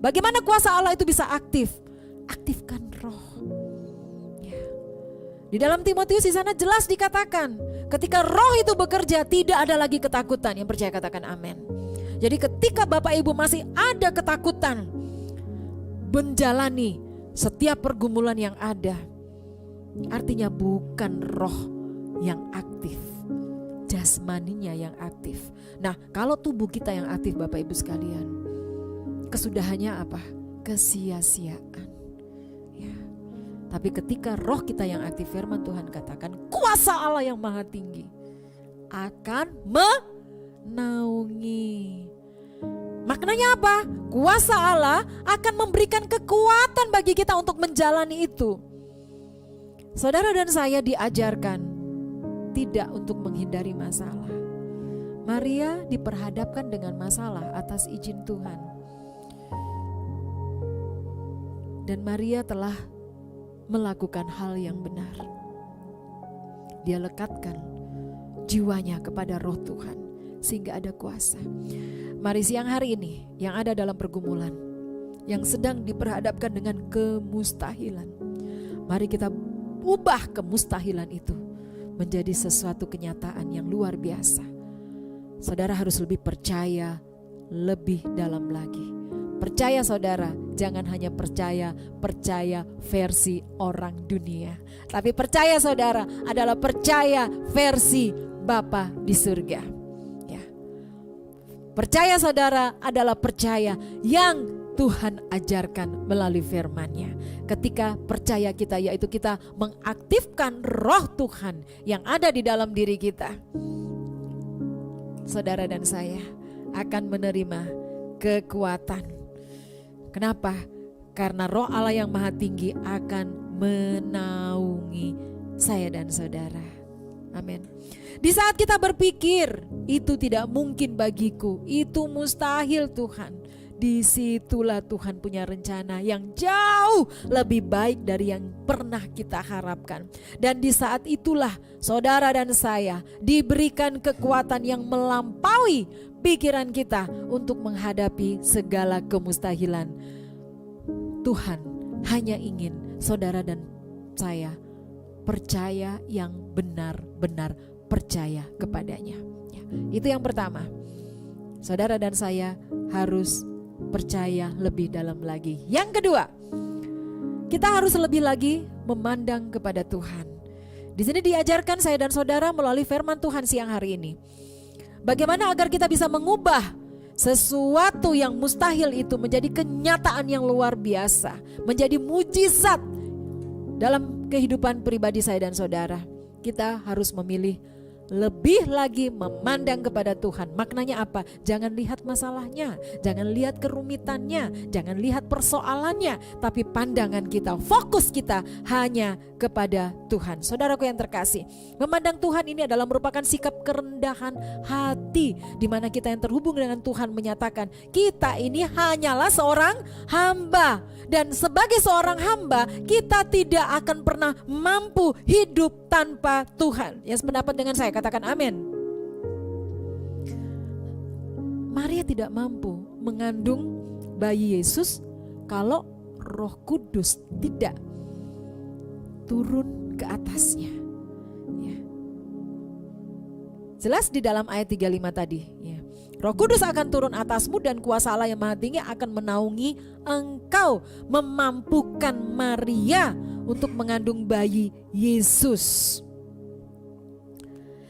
[SPEAKER 2] Bagaimana kuasa Allah itu bisa aktif? Aktifkan roh. Di dalam Timotius di sana jelas dikatakan, ketika roh itu bekerja tidak ada lagi ketakutan. Yang percaya katakan amin. Jadi ketika Bapak Ibu masih ada ketakutan menjalani setiap pergumulan yang ada, artinya bukan roh yang aktif, jasmaninya yang aktif. Nah, kalau tubuh kita yang aktif Bapak Ibu sekalian, kesudahannya apa? Kesia-siaan. Tapi ketika roh kita yang aktif, firman Tuhan katakan kuasa Allah yang Maha Tinggi akan menaungi. Maknanya apa? Kuasa Allah akan memberikan kekuatan bagi kita untuk menjalani itu. Saudara dan saya diajarkan tidak untuk menghindari masalah. Maria diperhadapkan dengan masalah atas izin Tuhan. Dan Maria telah melakukan hal yang benar. Dia lekatkan jiwanya kepada roh Tuhan sehingga ada kuasa. Mari siang hari ini yang ada dalam pergumulan, yang sedang diperhadapkan dengan kemustahilan, mari kita ubah kemustahilan itu menjadi sesuatu kenyataan yang luar biasa. Saudara harus lebih percaya lebih dalam lagi Percaya saudara, jangan hanya percaya versi orang dunia. Tapi percaya saudara adalah percaya versi Bapa di surga. Ya. Percaya saudara adalah percaya yang Tuhan ajarkan melalui firman-Nya. Ketika percaya kita, yaitu kita mengaktifkan roh Tuhan yang ada di dalam diri kita. Saudara dan saya akan menerima kekuatan. Kenapa? Karena roh Allah yang maha tinggi akan menaungi saya dan saudara. Amin. Di saat kita berpikir, itu tidak mungkin bagiku, itu mustahil Tuhan. Disitulah Tuhan punya rencana yang jauh lebih baik dari yang pernah kita harapkan. Dan di saat itulah saudara dan saya diberikan kekuatan yang melampaui pikiran kita untuk menghadapi segala kemustahilan. Tuhan hanya ingin saudara dan saya percaya yang benar-benar percaya kepadanya. Ya, itu yang pertama. Saudara dan saya harus percaya lebih dalam lagi. Yang kedua, kita harus lebih lagi memandang kepada Tuhan. Di sini diajarkan saya dan saudara melalui firman Tuhan siang hari ini. Bagaimana agar kita bisa mengubah sesuatu yang mustahil itu menjadi kenyataan yang luar biasa, menjadi mujizat dalam kehidupan pribadi saya dan saudara. Kita harus memilih lebih lagi memandang kepada Tuhan. Maknanya apa? Jangan lihat masalahnya, jangan lihat kerumitannya, jangan lihat persoalannya, tapi pandangan kita, fokus kita hanya kepada Tuhan. Saudaraku yang terkasih, memandang Tuhan ini adalah merupakan sikap kerendahan hati, di mana kita yang terhubung dengan Tuhan menyatakan kita ini hanyalah seorang hamba, dan sebagai seorang hamba kita tidak akan pernah mampu hidup tanpa Tuhan. Yang sependapat dengan saya katakan amin. Maria tidak mampu mengandung bayi Yesus kalau Roh Kudus tidak turun ke atasnya. Ya. Jelas di dalam ayat 35 tadi. Ya. Roh Kudus akan turun atasmu dan kuasa Allah yang maha tinggi akan menaungi engkau, memampukan Maria untuk mengandung bayi Yesus.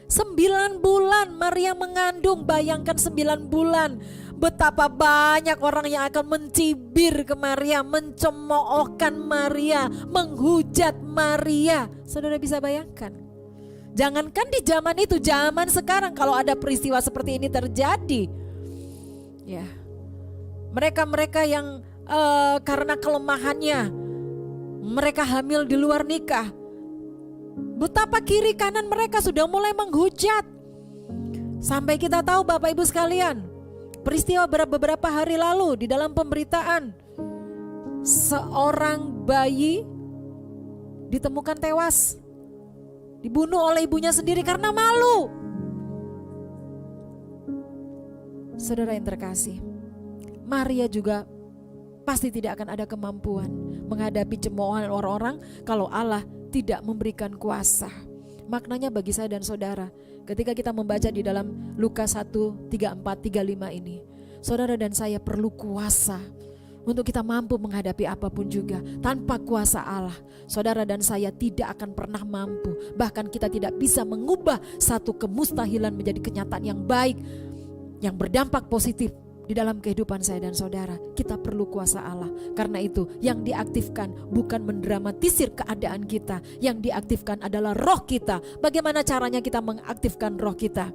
[SPEAKER 2] 9 bulan Maria mengandung, bayangkan 9 bulan. Betapa banyak orang yang akan mencibir ke Maria, mencemoohkan Maria, menghujat Maria. Saudara bisa bayangkan? Jangankan di zaman itu, zaman sekarang kalau ada peristiwa seperti ini terjadi. Ya. Mereka-mereka yang karena kelemahannya mereka hamil di luar nikah. Betapa kiri kanan mereka sudah mulai menghujat. Sampai kita tahu Bapak Ibu sekalian, peristiwa beberapa hari lalu di dalam pemberitaan, seorang bayi ditemukan tewas, dibunuh oleh ibunya sendiri karena malu. Saudara yang terkasih, Maria juga pasti tidak akan ada kemampuan menghadapi cemoohan orang-orang kalau Allah tidak memberikan kuasa. Maknanya bagi saya dan saudara, ketika kita membaca di dalam Lukas 1, 34, 35 ini, saudara dan saya perlu kuasa untuk kita mampu menghadapi apapun juga. Tanpa kuasa Allah, saudara dan saya tidak akan pernah mampu. Bahkan kita tidak bisa mengubah satu kemustahilan menjadi kenyataan yang baik, yang berdampak positif di dalam kehidupan saya dan saudara. Kita perlu kuasa Allah. Karena itu yang diaktifkan bukan mendramatisir keadaan kita, yang diaktifkan adalah roh kita. Bagaimana caranya kita mengaktifkan roh kita?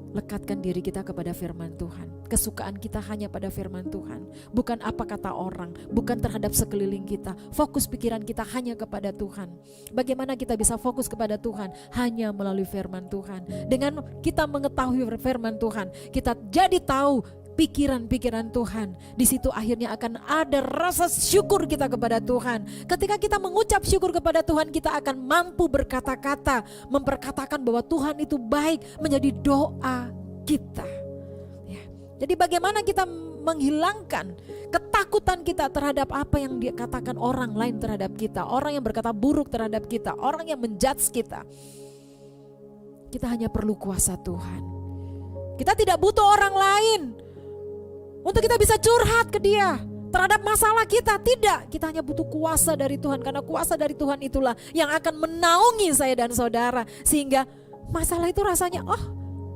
[SPEAKER 2] Lekatkan diri kita kepada firman Tuhan. Kesukaan kita hanya pada firman Tuhan, bukan apa kata orang, bukan terhadap sekeliling kita. Fokus pikiran kita hanya kepada Tuhan. Bagaimana kita bisa fokus kepada Tuhan? Hanya melalui firman Tuhan. Dengan kita mengetahui firman Tuhan, kita jadi tahu pikiran-pikiran Tuhan. Di situ akhirnya akan ada rasa syukur kita kepada Tuhan. Ketika kita mengucap syukur kepada Tuhan, kita akan mampu berkata-kata, memperkatakan bahwa Tuhan itu baik, menjadi doa kita. Ya. Jadi bagaimana kita menghilangkan ketakutan kita terhadap apa yang dikatakan orang lain terhadap kita, orang yang berkata buruk terhadap kita, orang yang menjudge kita. Kita hanya perlu kuasa Tuhan. Kita tidak butuh orang lain untuk kita bisa curhat ke dia terhadap masalah kita. Tidak, kita hanya butuh kuasa dari Tuhan, karena kuasa dari Tuhan itulah yang akan menaungi saya dan saudara, sehingga masalah itu rasanya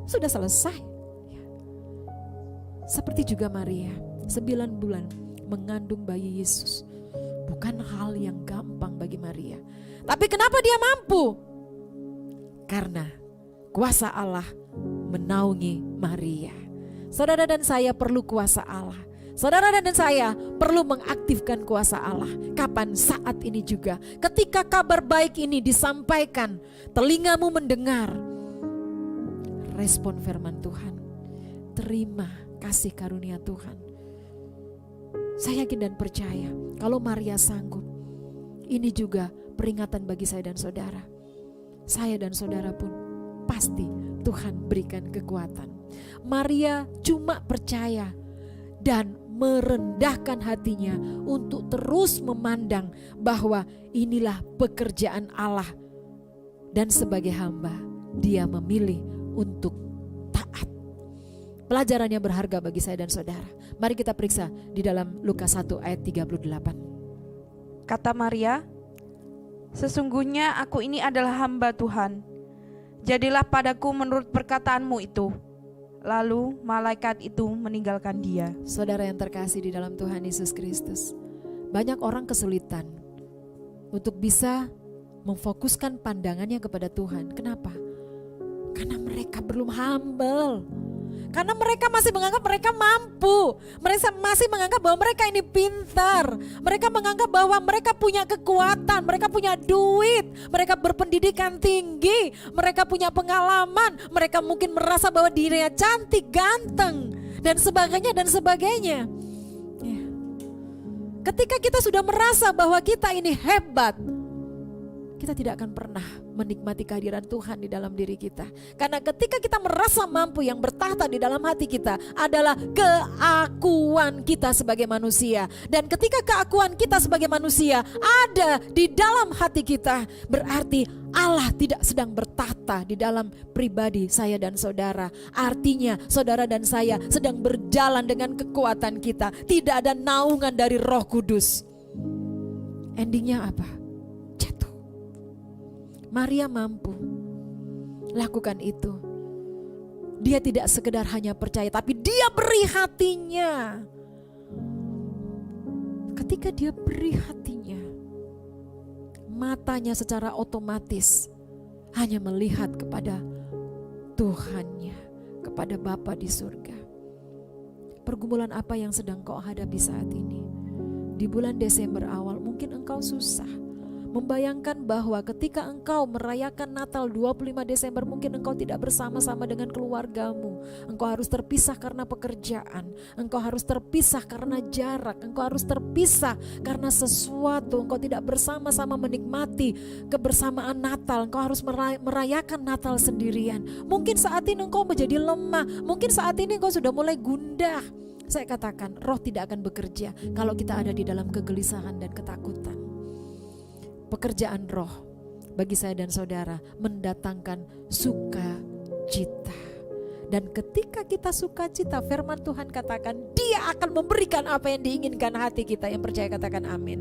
[SPEAKER 2] sudah selesai. Seperti juga Maria, 9 bulan mengandung bayi Yesus. Bukan hal yang gampang bagi Maria. Tapi kenapa dia mampu? Karena kuasa Allah menaungi Maria. Saudara dan saya perlu kuasa Allah. Saudara dan saya perlu mengaktifkan kuasa Allah. Kapan? Saat ini juga. Ketika kabar baik ini disampaikan, telingamu mendengar, respon firman Tuhan. Terima kasih karunia Tuhan. Saya yakin dan percaya kalau Maria sanggup, ini juga peringatan bagi saya dan saudara. Saya dan saudara pun pasti Tuhan berikan kekuatan. Maria cuma percaya dan merendahkan hatinya untuk terus memandang bahwa inilah pekerjaan Allah, dan sebagai hamba dia memilih untuk taat. Pelajarannya berharga bagi saya dan saudara. Mari kita periksa di dalam Lukas 1 ayat 38.
[SPEAKER 3] Kata Maria, sesungguhnya aku ini adalah hamba Tuhan. Jadilah padaku menurut perkataanmu itu. Lalu malaikat itu meninggalkan dia.
[SPEAKER 2] Saudara yang terkasih di dalam Tuhan Yesus Kristus, banyak orang kesulitan untuk bisa memfokuskan pandangannya kepada Tuhan. Kenapa? Karena mereka belum humble. Karena mereka masih menganggap mereka mampu. Mereka masih menganggap bahwa mereka ini pintar. Mereka menganggap bahwa mereka punya kekuatan. Mereka punya duit. Mereka berpendidikan tinggi. Mereka punya pengalaman. Mereka mungkin merasa bahwa dirinya cantik, ganteng, dan sebagainya dan sebagainya. Ya. Ketika kita sudah merasa bahwa kita ini hebat, kita tidak akan pernah menikmati kehadiran Tuhan di dalam diri kita. Karena ketika kita merasa mampu, yang bertahta di dalam hati kita adalah keakuan kita sebagai manusia. Dan ketika keakuan kita sebagai manusia ada di dalam hati kita, berarti Allah tidak sedang bertahta di dalam pribadi saya dan saudara. Artinya saudara dan saya sedang berjalan dengan kekuatan kita. Tidak ada naungan dari Roh Kudus. Endingnya apa? Maria mampu lakukan itu. Dia tidak sekedar hanya percaya, tapi dia beri hatinya. Ketika dia beri hatinya, matanya secara otomatis hanya melihat kepada Tuhannya, kepada Bapa di surga. Pergumulan apa yang sedang kau hadapi saat ini? Di bulan Desember awal mungkin engkau susah membayangkan bahwa ketika engkau merayakan Natal 25 Desember mungkin engkau tidak bersama-sama dengan keluargamu. Engkau harus terpisah karena pekerjaan. Engkau harus terpisah karena jarak. Engkau harus terpisah karena sesuatu. Engkau tidak bersama-sama menikmati kebersamaan Natal. Engkau harus merayakan Natal sendirian. Mungkin saat ini engkau menjadi lemah. Mungkin saat ini engkau sudah mulai gundah. Saya katakan, Roh tidak akan bekerja kalau kita ada di dalam kegelisahan dan ketakutan. Pekerjaan Roh bagi saya dan saudara mendatangkan sukacita. Dan ketika kita sukacita, firman Tuhan katakan Dia akan memberikan apa yang diinginkan hati kita. Yang percaya katakan amin.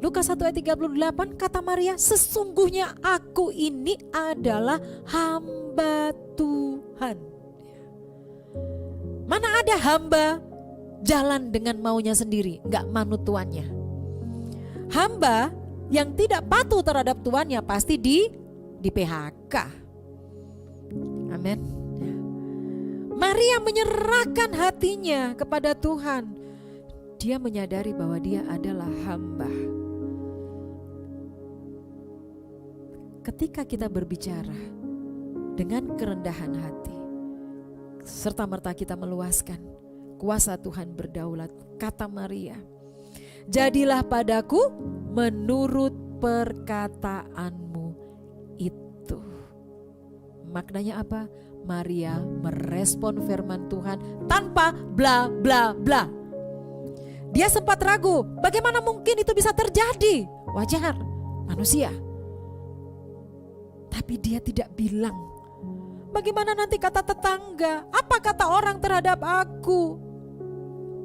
[SPEAKER 2] Lukas 1 ayat 38 kata Maria, sesungguhnya aku ini adalah hamba Tuhan. Mana ada hamba jalan dengan maunya sendiri, gak manut tuannya. Hamba yang tidak patuh terhadap tuannya pasti di PHK. Amin. Maria menyerahkan hatinya kepada Tuhan. Dia menyadari bahwa dia adalah hamba. Ketika kita berbicara dengan kerendahan hati, serta-merta kita meluaskan kuasa Tuhan berdaulat. Kata Maria, jadilah padaku menurut perkataanmu itu. Maknanya apa? Maria merespon firman Tuhan tanpa bla bla bla. Dia sempat ragu, bagaimana mungkin itu bisa terjadi? Wajar, manusia. Tapi dia tidak bilang Bagaimana nanti kata tetangga? Apa kata orang terhadap aku?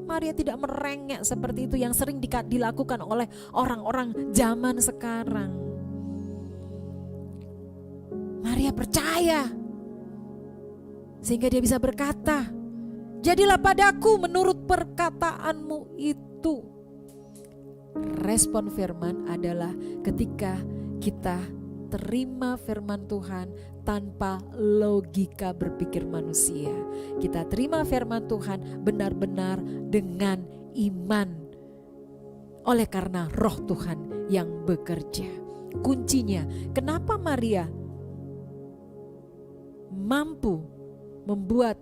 [SPEAKER 2] Maria tidak merengek seperti itu yang sering dilakukan oleh orang-orang zaman sekarang. Maria percaya sehingga dia bisa berkata, jadilah padaku menurut perkataanmu itu. Respon firman adalah ketika kita terima firman Tuhan tanpa logika berpikir manusia. Kita terima firman Tuhan benar-benar dengan iman. Oleh karena Roh Tuhan yang bekerja. Kuncinya, kenapa Maria mampu membuat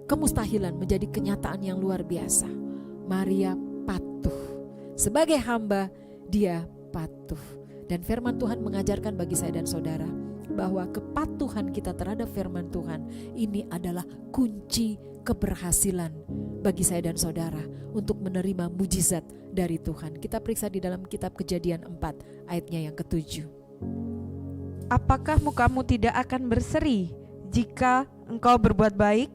[SPEAKER 2] kemustahilan menjadi kenyataan yang luar biasa? Maria patuh. Sebagai hamba, dia patuh. Dan firman Tuhan mengajarkan bagi saya dan saudara bahwa kepatuhan kita terhadap firman Tuhan ini adalah kunci keberhasilan bagi saya dan saudara untuk menerima mujizat dari Tuhan. Kita periksa di dalam kitab Kejadian 4 ayatnya yang ke-7.
[SPEAKER 3] Apakah mukamu tidak akan berseri jika engkau berbuat baik?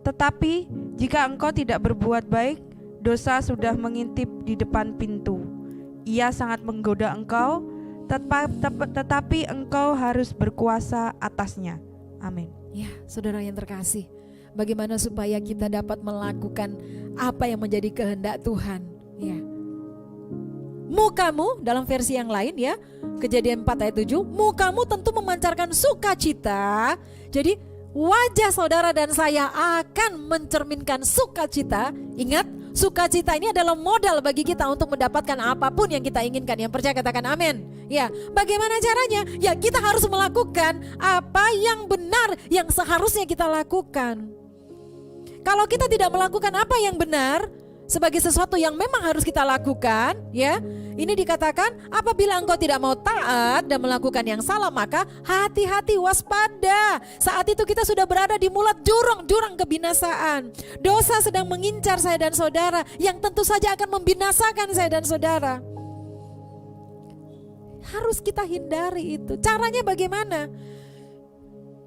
[SPEAKER 3] Tetapi jika engkau tidak berbuat baik, dosa sudah mengintip di depan pintu. Ia sangat menggoda engkau, tetapi engkau harus berkuasa atasnya. Amin.
[SPEAKER 2] Ya, saudara yang terkasih, bagaimana supaya kita dapat melakukan apa yang menjadi kehendak Tuhan? Ya. Mukamu dalam versi yang lain ya, Kejadian 4 ayat 7, mukamu tentu memancarkan sukacita. Jadi wajah saudara dan saya akan mencerminkan sukacita. Ingat, sukacita ini adalah modal bagi kita untuk mendapatkan apapun yang kita inginkan. Yang percaya katakan amin. Ya, bagaimana caranya? Ya, kita harus melakukan apa yang benar yang seharusnya kita lakukan. Kalau kita tidak melakukan apa yang benar sebagai sesuatu yang memang harus kita lakukan, ya. Ini dikatakan apabila engkau tidak mau taat dan melakukan yang salah, maka hati-hati, waspada. Saat itu kita sudah berada di mulut jurang kebinasaan. Dosa sedang mengincar saya dan saudara yang tentu saja akan membinasakan saya dan saudara. Harus kita hindari itu. Caranya bagaimana?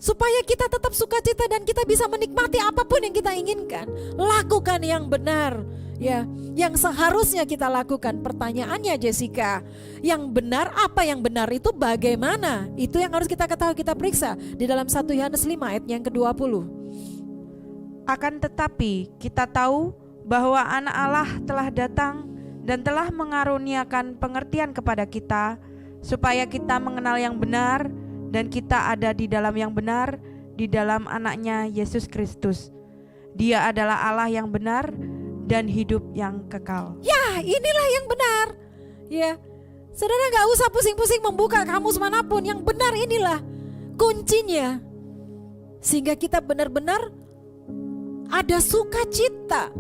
[SPEAKER 2] Supaya kita tetap sukacita dan kita bisa menikmati apapun yang kita inginkan. Lakukan yang benar. Ya, yang seharusnya kita lakukan. Pertanyaannya Jessica, yang benar, apa yang benar itu bagaimana? Itu yang harus kita ketahui, kita periksa di dalam 1 Yohanes 5 ayat yang ke-20.
[SPEAKER 3] Akan tetapi kita tahu bahwa Anak Allah telah datang dan telah mengaruniakan pengertian kepada kita, supaya kita mengenal yang benar dan kita ada di dalam yang benar, di dalam Anaknya Yesus Kristus. Dia adalah Allah yang benar dan hidup yang kekal.
[SPEAKER 2] Ya, inilah yang benar. Ya, saudara gak usah pusing-pusing membuka kamus manapun. Yang benar inilah kuncinya. Sehingga kita benar-benar ada sukacita.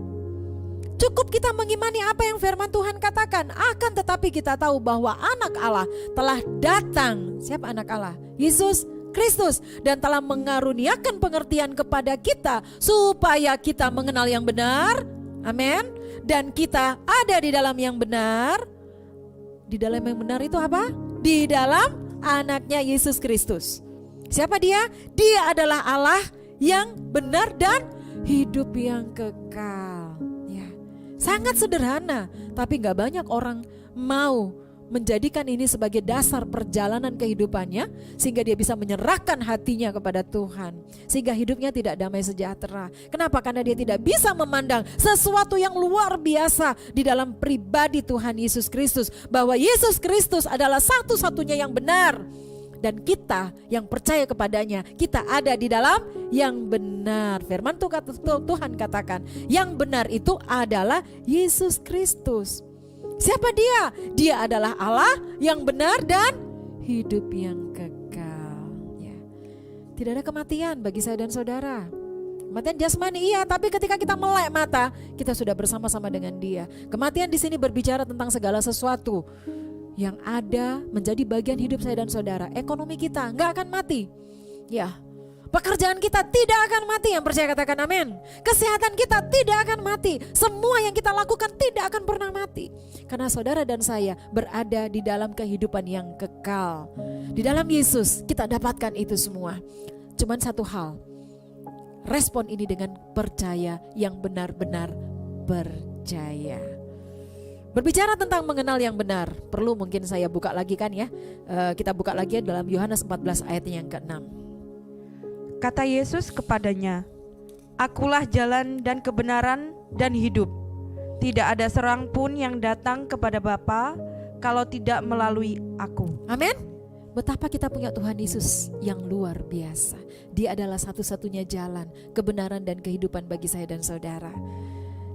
[SPEAKER 2] Cukup kita mengimani apa yang firman Tuhan katakan. Akan tetapi kita tahu bahwa Anak Allah telah datang. Siapa Anak Allah? Yesus Kristus. Dan telah mengaruniakan pengertian kepada kita supaya kita mengenal yang benar. Amin. Dan kita ada di dalam yang benar. Di dalam yang benar itu apa? Di dalam Anaknya Yesus Kristus. Siapa dia? Dia adalah Allah yang benar dan hidup yang kekal. Ya. Sangat sederhana, tapi gak banyak orang mau menjadikan ini sebagai dasar perjalanan kehidupannya, sehingga dia bisa menyerahkan hatinya kepada Tuhan, sehingga hidupnya tidak damai sejahtera. Kenapa? Karena dia tidak bisa memandang sesuatu yang luar biasa di dalam pribadi Tuhan Yesus Kristus, bahwa Yesus Kristus adalah satu-satunya yang benar, dan kita yang percaya kepadanya, kita ada di dalam yang benar. Firman Tuhan katakan, yang benar itu adalah Yesus Kristus. Siapa dia? Dia adalah Allah yang benar dan hidup yang kekal. Ya. Tidak ada kematian bagi saya dan saudara. Kematian jasmani iya, tapi ketika kita melek mata, kita sudah bersama-sama dengan Dia. Kematian di sini berbicara tentang segala sesuatu yang ada menjadi bagian hidup saya dan saudara. Ekonomi kita nggak akan mati. Ya. Pekerjaan kita tidak akan mati, yang percaya katakan amin. Kesehatan kita tidak akan mati. Semua yang kita lakukan tidak akan pernah mati. Karena saudara dan saya berada di dalam kehidupan yang kekal. Di dalam Yesus kita dapatkan itu semua. Cuman satu hal, respon ini dengan percaya yang benar-benar percaya. Berbicara tentang mengenal yang benar, perlu mungkin saya buka lagi kan ya. Kita buka lagi dalam Yohanes 14 ayat yang ke-6.
[SPEAKER 3] Kata Yesus kepadanya, "Akulah jalan dan kebenaran dan hidup. Tidak ada seorang pun yang datang kepada Bapa kalau tidak melalui aku."
[SPEAKER 2] Amin. Betapa kita punya Tuhan Yesus yang luar biasa. Dia adalah satu-satunya jalan, kebenaran dan kehidupan bagi saya dan saudara.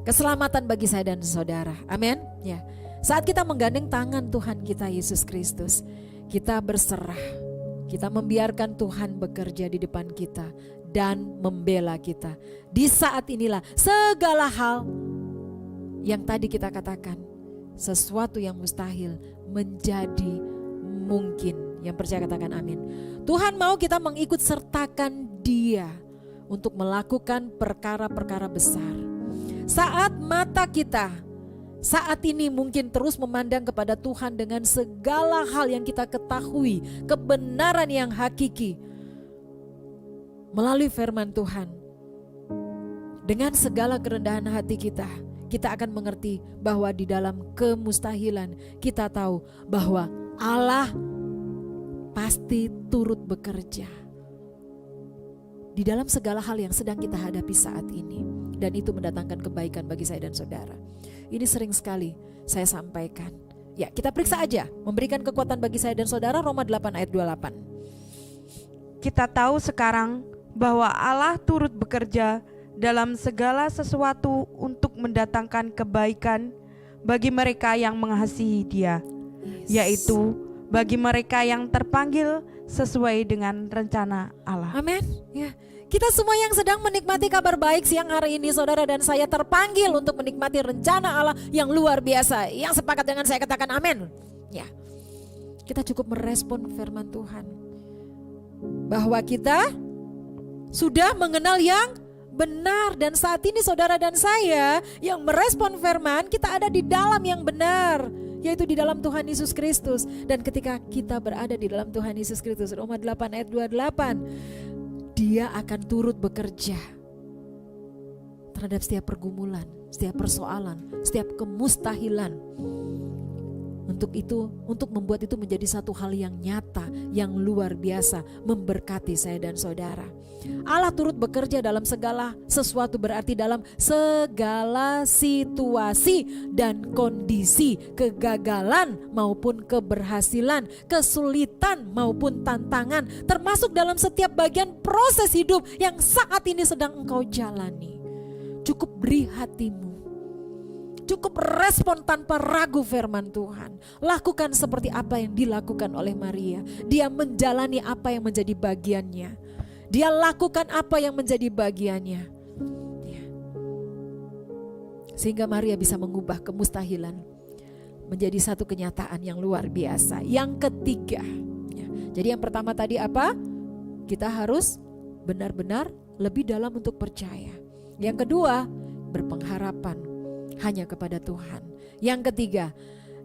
[SPEAKER 2] Keselamatan bagi saya dan saudara. Amin. Ya. Saat kita menggandeng tangan Tuhan kita Yesus Kristus, kita berserah. Kita membiarkan Tuhan bekerja di depan kita dan membela kita. Di saat inilah segala hal yang tadi kita katakan, sesuatu yang mustahil menjadi mungkin. Yang percaya katakan amin. Tuhan mau kita mengikut sertakan Dia untuk melakukan perkara-perkara besar. Saat mata kita saat ini mungkin terus memandang kepada Tuhan dengan segala hal yang kita ketahui, kebenaran yang hakiki melalui firman Tuhan. Dengan segala kerendahan hati kita, kita akan mengerti bahwa di dalam kemustahilan kita tahu bahwa Allah pasti turut bekerja di dalam segala hal yang sedang kita hadapi saat ini. Dan itu mendatangkan kebaikan bagi saya dan saudara. Ini sering sekali saya sampaikan. Ya, kita periksa aja, memberikan kekuatan bagi saya dan saudara, Roma 8 ayat 28.
[SPEAKER 3] Kita tahu sekarang bahwa Allah turut bekerja dalam segala sesuatu untuk mendatangkan kebaikan bagi mereka yang mengasihi Dia, yaitu bagi mereka yang terpanggil sesuai dengan rencana Allah.
[SPEAKER 2] Amin. Ya. Kita semua yang sedang menikmati kabar baik siang hari ini, saudara dan saya terpanggil untuk menikmati rencana Allah yang luar biasa. Yang sepakat dengan saya katakan amin. Ya. Kita cukup merespon firman Tuhan bahwa kita sudah mengenal yang benar, dan saat ini saudara dan saya yang merespon firman, kita ada di dalam yang benar, yaitu di dalam Tuhan Yesus Kristus. Dan ketika kita berada di dalam Tuhan Yesus Kristus, Roma 8 ayat 28, Dia akan turut bekerja terhadap setiap pergumulan, setiap persoalan, setiap kemustahilan. Untuk membuat itu menjadi satu hal yang nyata, yang luar biasa, memberkati saya dan saudara. Allah turut bekerja dalam segala sesuatu, berarti dalam segala situasi dan kondisi, kegagalan maupun keberhasilan, kesulitan maupun tantangan, termasuk dalam setiap bagian proses hidup yang saat ini sedang engkau jalani. Cukup beri hatimu, cukup respon tanpa ragu firman Tuhan. Lakukan seperti apa yang dilakukan oleh Maria. Dia menjalani apa yang menjadi bagiannya. Dia lakukan apa yang menjadi bagiannya. Sehingga Maria bisa mengubah kemustahilan menjadi satu kenyataan yang luar biasa. Yang ketiga, jadi yang pertama tadi apa? Kita harus benar-benar lebih dalam untuk percaya. Yang kedua, berpengharapan hanya kepada Tuhan. Yang ketiga,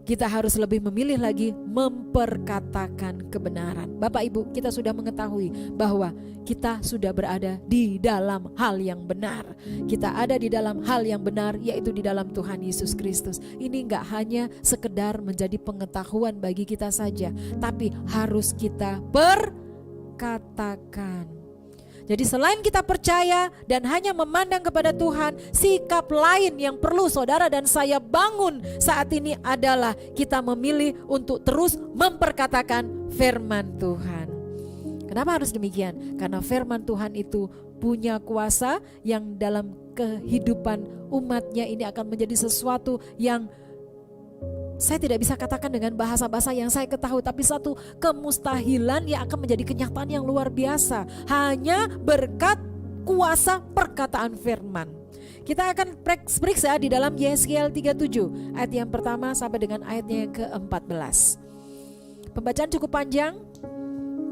[SPEAKER 2] kita harus lebih memilih lagi memperkatakan kebenaran. Bapak Ibu, kita sudah mengetahui bahwa kita sudah berada di dalam hal yang benar. Kita ada di dalam hal yang benar, yaitu di dalam Tuhan Yesus Kristus. Ini gak hanya sekedar menjadi pengetahuan bagi kita saja, tapi harus kita perkatakan. Jadi selain kita percaya dan hanya memandang kepada Tuhan, sikap lain yang perlu saudara dan saya bangun saat ini adalah kita memilih untuk terus memperkatakan firman Tuhan. Kenapa harus demikian? Karena firman Tuhan itu punya kuasa yang dalam kehidupan umatnya ini akan menjadi sesuatu yang saya tidak bisa katakan dengan bahasa-bahasa yang saya ketahui, tapi satu kemustahilan yang akan menjadi kenyataan yang luar biasa hanya berkat kuasa perkataan firman. Kita akan periksa di dalam Yeskiel 37 ayat yang pertama sampai dengan ayatnya yang ke-14. Pembacaan cukup panjang,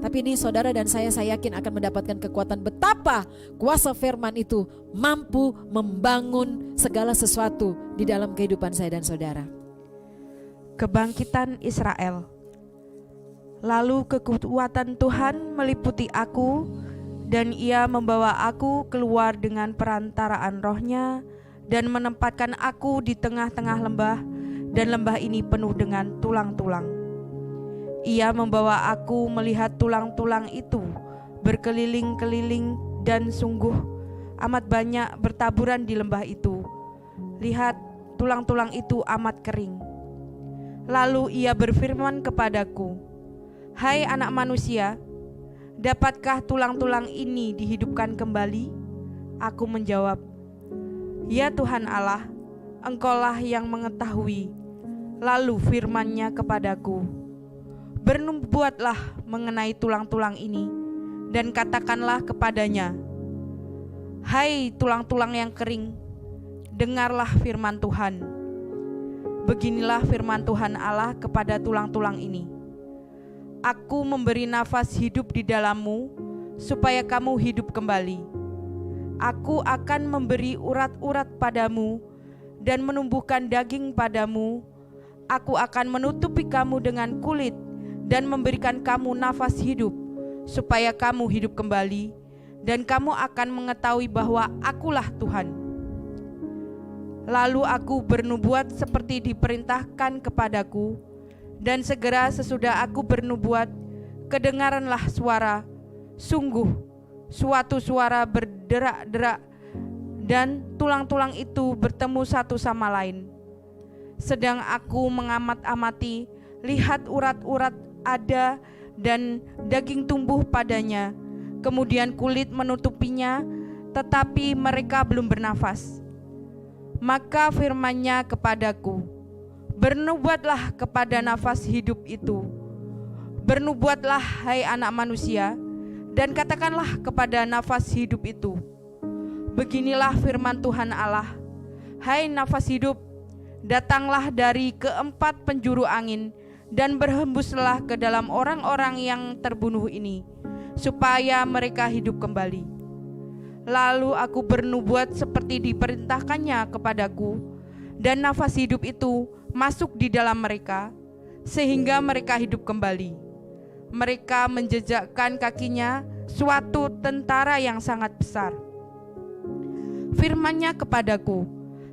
[SPEAKER 2] tapi ini saudara dan saya yakin akan mendapatkan kekuatan betapa kuasa firman itu mampu membangun segala sesuatu di dalam kehidupan saya dan saudara.
[SPEAKER 3] Kebangkitan Israel. Lalu kekuatan Tuhan meliputi aku, dan Ia membawa aku keluar dengan perantaraan Roh-Nya dan menempatkan aku di tengah-tengah lembah, dan lembah ini penuh dengan tulang-tulang. Ia membawa aku melihat tulang-tulang itu berkeliling-keliling, dan sungguh amat banyak bertaburan di lembah itu. Lihat, tulang-tulang itu amat kering. Lalu Ia berfirman kepadaku, "Hai anak manusia, dapatkah tulang-tulang ini dihidupkan kembali?" Aku menjawab, "Ya Tuhan Allah, Engkaulah yang mengetahui." Lalu firman-Nya kepadaku, "Bernubuatlah mengenai tulang-tulang ini, dan katakanlah kepadanya, Hai tulang-tulang yang kering, dengarlah firman Tuhan. Beginilah firman Tuhan Allah kepada tulang-tulang ini. Aku memberi nafas hidup di dalammu, supaya kamu hidup kembali. Aku akan memberi urat-urat padamu, dan menumbuhkan daging padamu. Aku akan menutupi kamu dengan kulit, dan memberikan kamu nafas hidup, supaya kamu hidup kembali, dan kamu akan mengetahui bahwa Akulah Tuhan." Lalu aku bernubuat seperti diperintahkan kepadaku, dan segera sesudah aku bernubuat, kedengaranlah suara, sungguh suatu suara berderak-derak, dan tulang-tulang itu bertemu satu sama lain. Sedang aku mengamat-amati, lihat urat-urat ada dan daging tumbuh padanya, kemudian kulit menutupinya, tetapi mereka belum bernafas. Maka firman-Nya kepadaku, "Bernubuatlah kepada nafas hidup itu. Bernubuatlah, hai anak manusia, dan katakanlah kepada nafas hidup itu, beginilah firman Tuhan Allah, hai nafas hidup, datanglah dari keempat penjuru angin, dan berhembuslah ke dalam orang-orang yang terbunuh ini, supaya mereka hidup kembali." Lalu aku bernubuat seperti diperintahkannya kepadaku, dan nafas hidup itu masuk di dalam mereka, sehingga mereka hidup kembali. Mereka menjejakkan kakinya suatu tentara yang sangat besar. Firman-Nya kepadaku,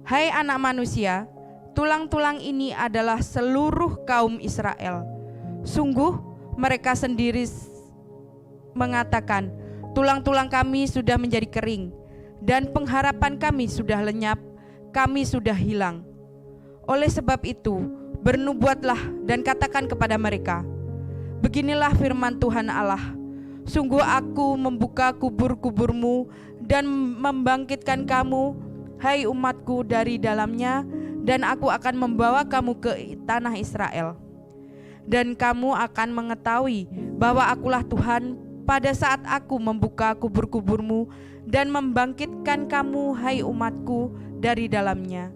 [SPEAKER 3] "Hai anak manusia, tulang-tulang ini adalah seluruh kaum Israel. Sungguh mereka sendiri mengatakan, tulang-tulang kami sudah menjadi kering, dan pengharapan kami sudah lenyap, kami sudah hilang. Oleh sebab itu, bernubuatlah dan katakan kepada mereka, beginilah firman Tuhan Allah, sungguh aku membuka kubur-kuburmu dan membangkitkan kamu, hai umatku, dari dalamnya, dan aku akan membawa kamu ke tanah Israel. Dan kamu akan mengetahui bahwa Akulah Tuhan pada saat aku membuka kubur-kuburmu dan membangkitkan kamu, hai umatku, dari dalamnya.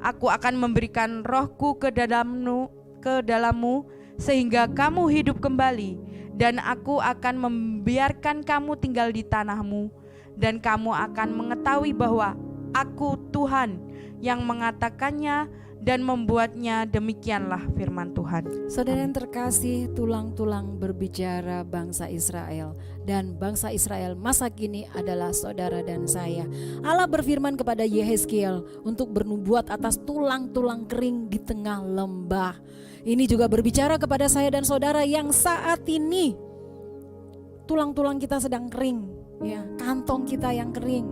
[SPEAKER 3] Aku akan memberikan Roh-Ku ke dalammu sehingga kamu hidup kembali, dan aku akan membiarkan kamu tinggal di tanahmu, dan kamu akan mengetahui bahwa Aku Tuhan yang mengatakannya dan membuatnya. Demikianlah firman Tuhan.
[SPEAKER 2] Saudara yang terkasih, tulang-tulang berbicara bangsa Israel, dan bangsa Israel masa kini adalah saudara dan saya. Allah berfirman kepada Yehezkiel untuk bernubuat atas tulang-tulang kering di tengah lembah. Ini juga berbicara kepada saya dan saudara yang saat ini tulang-tulang kita sedang kering, ya, kantong kita yang kering,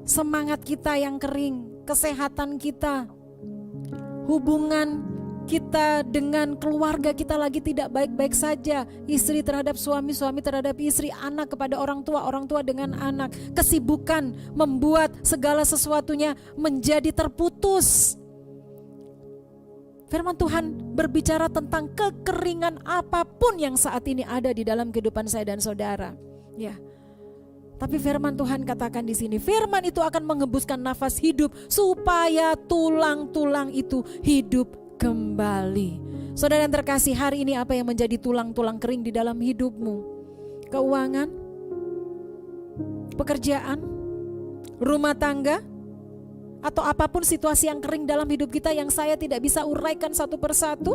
[SPEAKER 2] semangat kita yang kering, kesehatan kita, hubungan kita dengan keluarga kita lagi tidak baik-baik saja. Istri terhadap suami, suami terhadap istri, anak kepada orang tua dengan anak. Kesibukan membuat segala sesuatunya menjadi terputus. Firman Tuhan berbicara tentang kekeringan apapun yang saat ini ada di dalam kehidupan saya dan saudara. Ya. Tapi firman Tuhan katakan di sini, firman itu akan menghembuskan nafas hidup supaya tulang-tulang itu hidup kembali. Saudara yang terkasih, hari ini apa yang menjadi tulang-tulang kering di dalam hidupmu? Keuangan, pekerjaan, rumah tangga, atau apapun situasi yang kering dalam hidup kita yang saya tidak bisa uraikan satu persatu,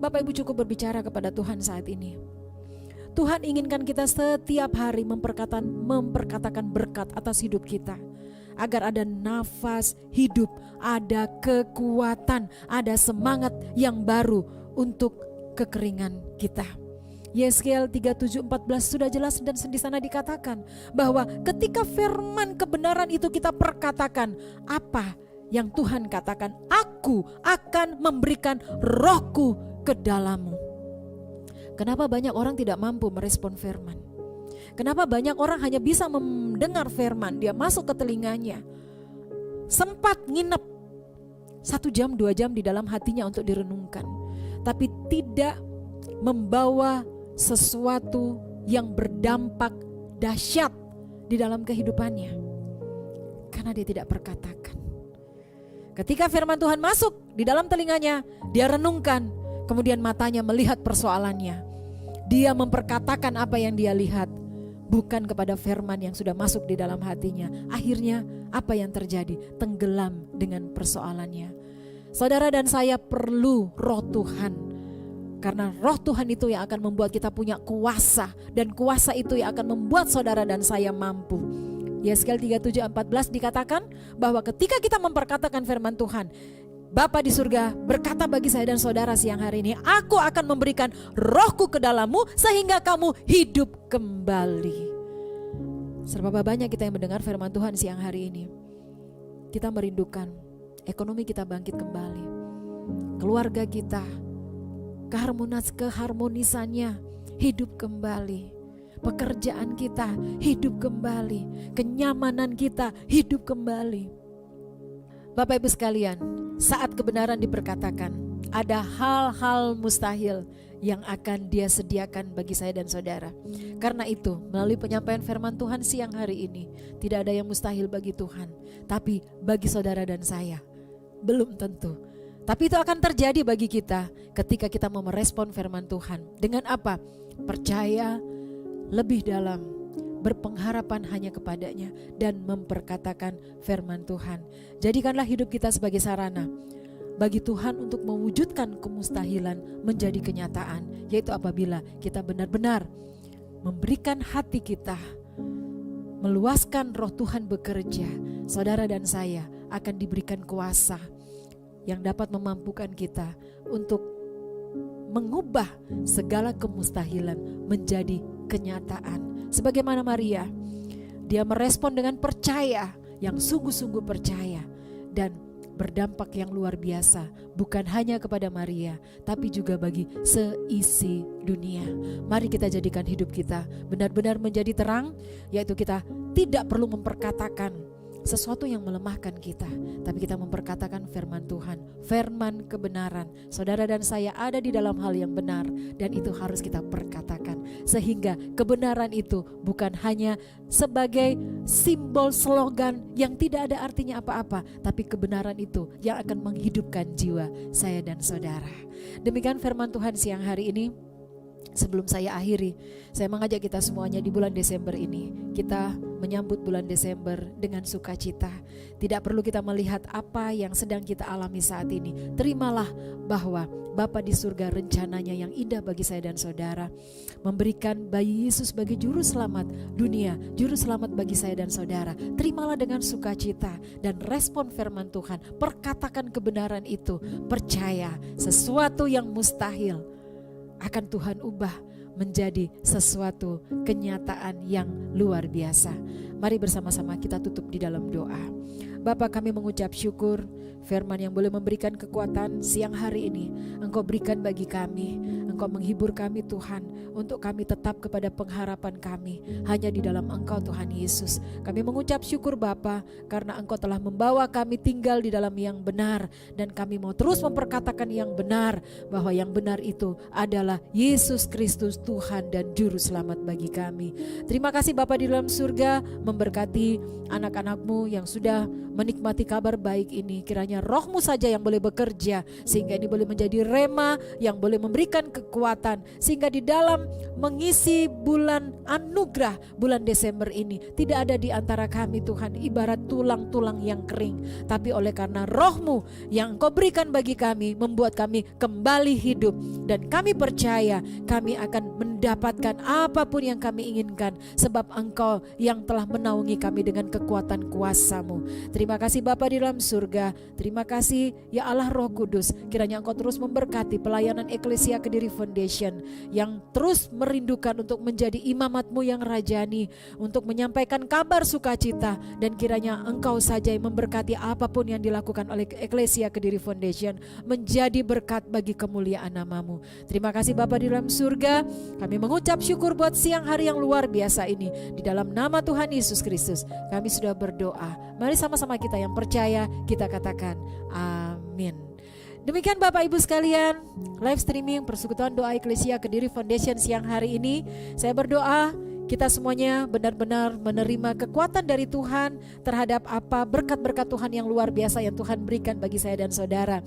[SPEAKER 2] Bapak Ibu cukup berbicara kepada Tuhan saat ini. Tuhan inginkan kita setiap hari memperkatakan berkat atas hidup kita, agar ada nafas hidup, ada kekuatan, ada semangat yang baru untuk kekeringan kita. Yeskiel 37:14 sudah jelas dan di sana dikatakan bahwa ketika firman kebenaran itu kita perkatakan, apa yang Tuhan katakan? Aku akan memberikan rohku ke dalammu. Kenapa banyak orang tidak mampu merespon firman? Kenapa banyak orang hanya bisa mendengar firman, dia masuk ke telinganya, sempat nginep 1 jam 2 jam di dalam hatinya untuk direnungkan, tapi tidak membawa sesuatu yang berdampak dahsyat di dalam kehidupannya, karena dia tidak perkatakan. Ketika firman Tuhan masuk di dalam telinganya, dia renungkan, kemudian matanya melihat persoalannya, dia memperkatakan apa yang dia lihat, bukan kepada firman yang sudah masuk di dalam hatinya. Akhirnya apa yang terjadi? Tenggelam dengan persoalannya. Saudara dan saya perlu roh Tuhan, karena roh Tuhan itu yang akan membuat kita punya kuasa, dan kuasa itu yang akan membuat saudara dan saya mampu. Yeskiel 37:14 dikatakan bahwa ketika kita memperkatakan firman Tuhan, Bapa di surga berkata bagi saya dan saudara siang hari ini, aku akan memberikan rohku ke dalammu sehingga kamu hidup kembali. Serba banyak kita yang mendengar firman Tuhan siang hari ini. Kita merindukan ekonomi kita bangkit kembali, keluarga kita, keharmonisannya hidup kembali, pekerjaan kita hidup kembali, kenyamanan kita hidup kembali. Bapak Ibu sekalian, saat kebenaran diperkatakan, ada hal-hal mustahil yang akan Dia sediakan bagi saya dan saudara. Karena itu, melalui penyampaian firman Tuhan siang hari ini, tidak ada yang mustahil bagi Tuhan. Tapi bagi saudara dan saya, belum tentu. Tapi itu akan terjadi bagi kita ketika kita mau merespon firman Tuhan. Dengan apa? Percaya lebih dalam, berpengharapan hanya kepadanya, dan memperkatakan firman Tuhan. Jadikanlah hidup kita sebagai sarana bagi Tuhan untuk mewujudkan kemustahilan menjadi kenyataan, yaitu apabila kita benar-benar memberikan hati kita, meluaskan roh Tuhan bekerja, saudara dan saya akan diberikan kuasa yang dapat memampukan kita untuk mengubah segala kemustahilan menjadi kenyataan. Sebagaimana Maria, dia merespon dengan percaya, yang sungguh-sungguh percaya, dan berdampak yang luar biasa, bukan hanya kepada Maria, tapi juga bagi seisi dunia. Mari kita jadikan hidup kita benar-benar menjadi terang, yaitu kita tidak perlu memperkatakan sesuatu yang melemahkan kita, tapi kita memperkatakan firman Tuhan, firman kebenaran. Saudara dan saya ada di dalam hal yang benar, dan itu harus kita perkatakan, sehingga kebenaran itu bukan hanya sebagai simbol slogan yang tidak ada artinya apa-apa, tapi kebenaran itu yang akan menghidupkan jiwa saya dan saudara. Demikian firman Tuhan siang hari ini. Sebelum saya akhiri, saya mengajak kita semuanya di bulan Desember ini, kita menyambut bulan Desember dengan sukacita. Tidak perlu kita melihat apa yang sedang kita alami saat ini. Terimalah bahwa Bapa di surga rencananya yang indah bagi saya dan saudara, memberikan bayi Yesus sebagai juru selamat dunia, juru selamat bagi saya dan saudara. Terimalah dengan sukacita dan respon firman Tuhan. Perkatakan kebenaran itu, percaya sesuatu yang mustahil akan Tuhan ubah menjadi sesuatu kenyataan yang luar biasa. Mari bersama-sama kita tutup di dalam doa. Bapa, kami mengucap syukur firman yang boleh memberikan kekuatan siang hari ini. Engkau berikan bagi kami, Engkau menghibur kami Tuhan, untuk kami tetap kepada pengharapan kami hanya di dalam Engkau Tuhan Yesus. Kami mengucap syukur Bapa, karena Engkau telah membawa kami tinggal di dalam yang benar, dan kami mau terus memperkatakan yang benar, bahwa yang benar itu adalah Yesus Kristus Tuhan dan Juru Selamat bagi kami. Terima kasih Bapa di dalam surga, memberkati anak-anak-Mu yang sudah menikmati kabar baik ini. Kiranya Roh-Mu saja yang boleh bekerja, sehingga ini boleh menjadi rema yang boleh memberikan kekuatan, sehingga di dalam mengisi bulan anugerah, bulan Desember ini, tidak ada di antara kami Tuhan ibarat tulang-tulang yang kering, tapi oleh karena Roh-Mu yang Engkau berikan bagi kami, membuat kami kembali hidup. Dan kami percaya kami akan mendapatkan apapun yang kami inginkan, sebab Engkau yang telah menaungi kami dengan kekuatan kuasa-Mu. Terima kasih Bapa di dalam surga. Terima kasih ya Allah Roh Kudus. Kiranya Engkau terus memberkati pelayanan Eklesia Kediri Foundation yang terus merindukan untuk menjadi imamat-Mu yang rajani, untuk menyampaikan kabar sukacita. Dan kiranya Engkau saja yang memberkati apapun yang dilakukan oleh Eklesia Kediri Foundation, menjadi berkat bagi kemuliaan nama-Mu. Terima kasih Bapa di dalam surga. Kami mengucap syukur buat siang hari yang luar biasa ini. Di dalam nama Tuhan Yesus Kristus kami sudah berdoa. Mari sama-sama kita yang percaya, kita katakan amin. Demikian Bapak Ibu sekalian, live streaming Persekutuan Doa Eklesia Kediri Foundation siang hari ini. Saya berdoa kita semuanya benar-benar menerima kekuatan dari Tuhan terhadap apa berkat-berkat Tuhan yang luar biasa yang Tuhan berikan bagi saya dan saudara.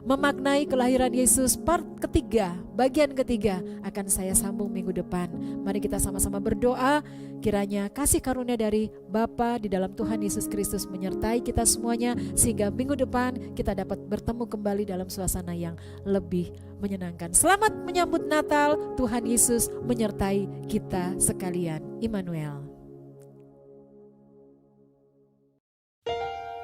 [SPEAKER 2] Memaknai kelahiran Yesus part ketiga, bagian ketiga akan saya sambung minggu depan. Mari kita sama-sama berdoa, kiranya kasih karunia dari Bapa di dalam Tuhan Yesus Kristus menyertai kita semuanya, sehingga minggu depan kita dapat bertemu kembali dalam suasana yang lebih menyenangkan. Selamat menyambut Natal, Tuhan Yesus menyertai kita sekalian. Immanuel.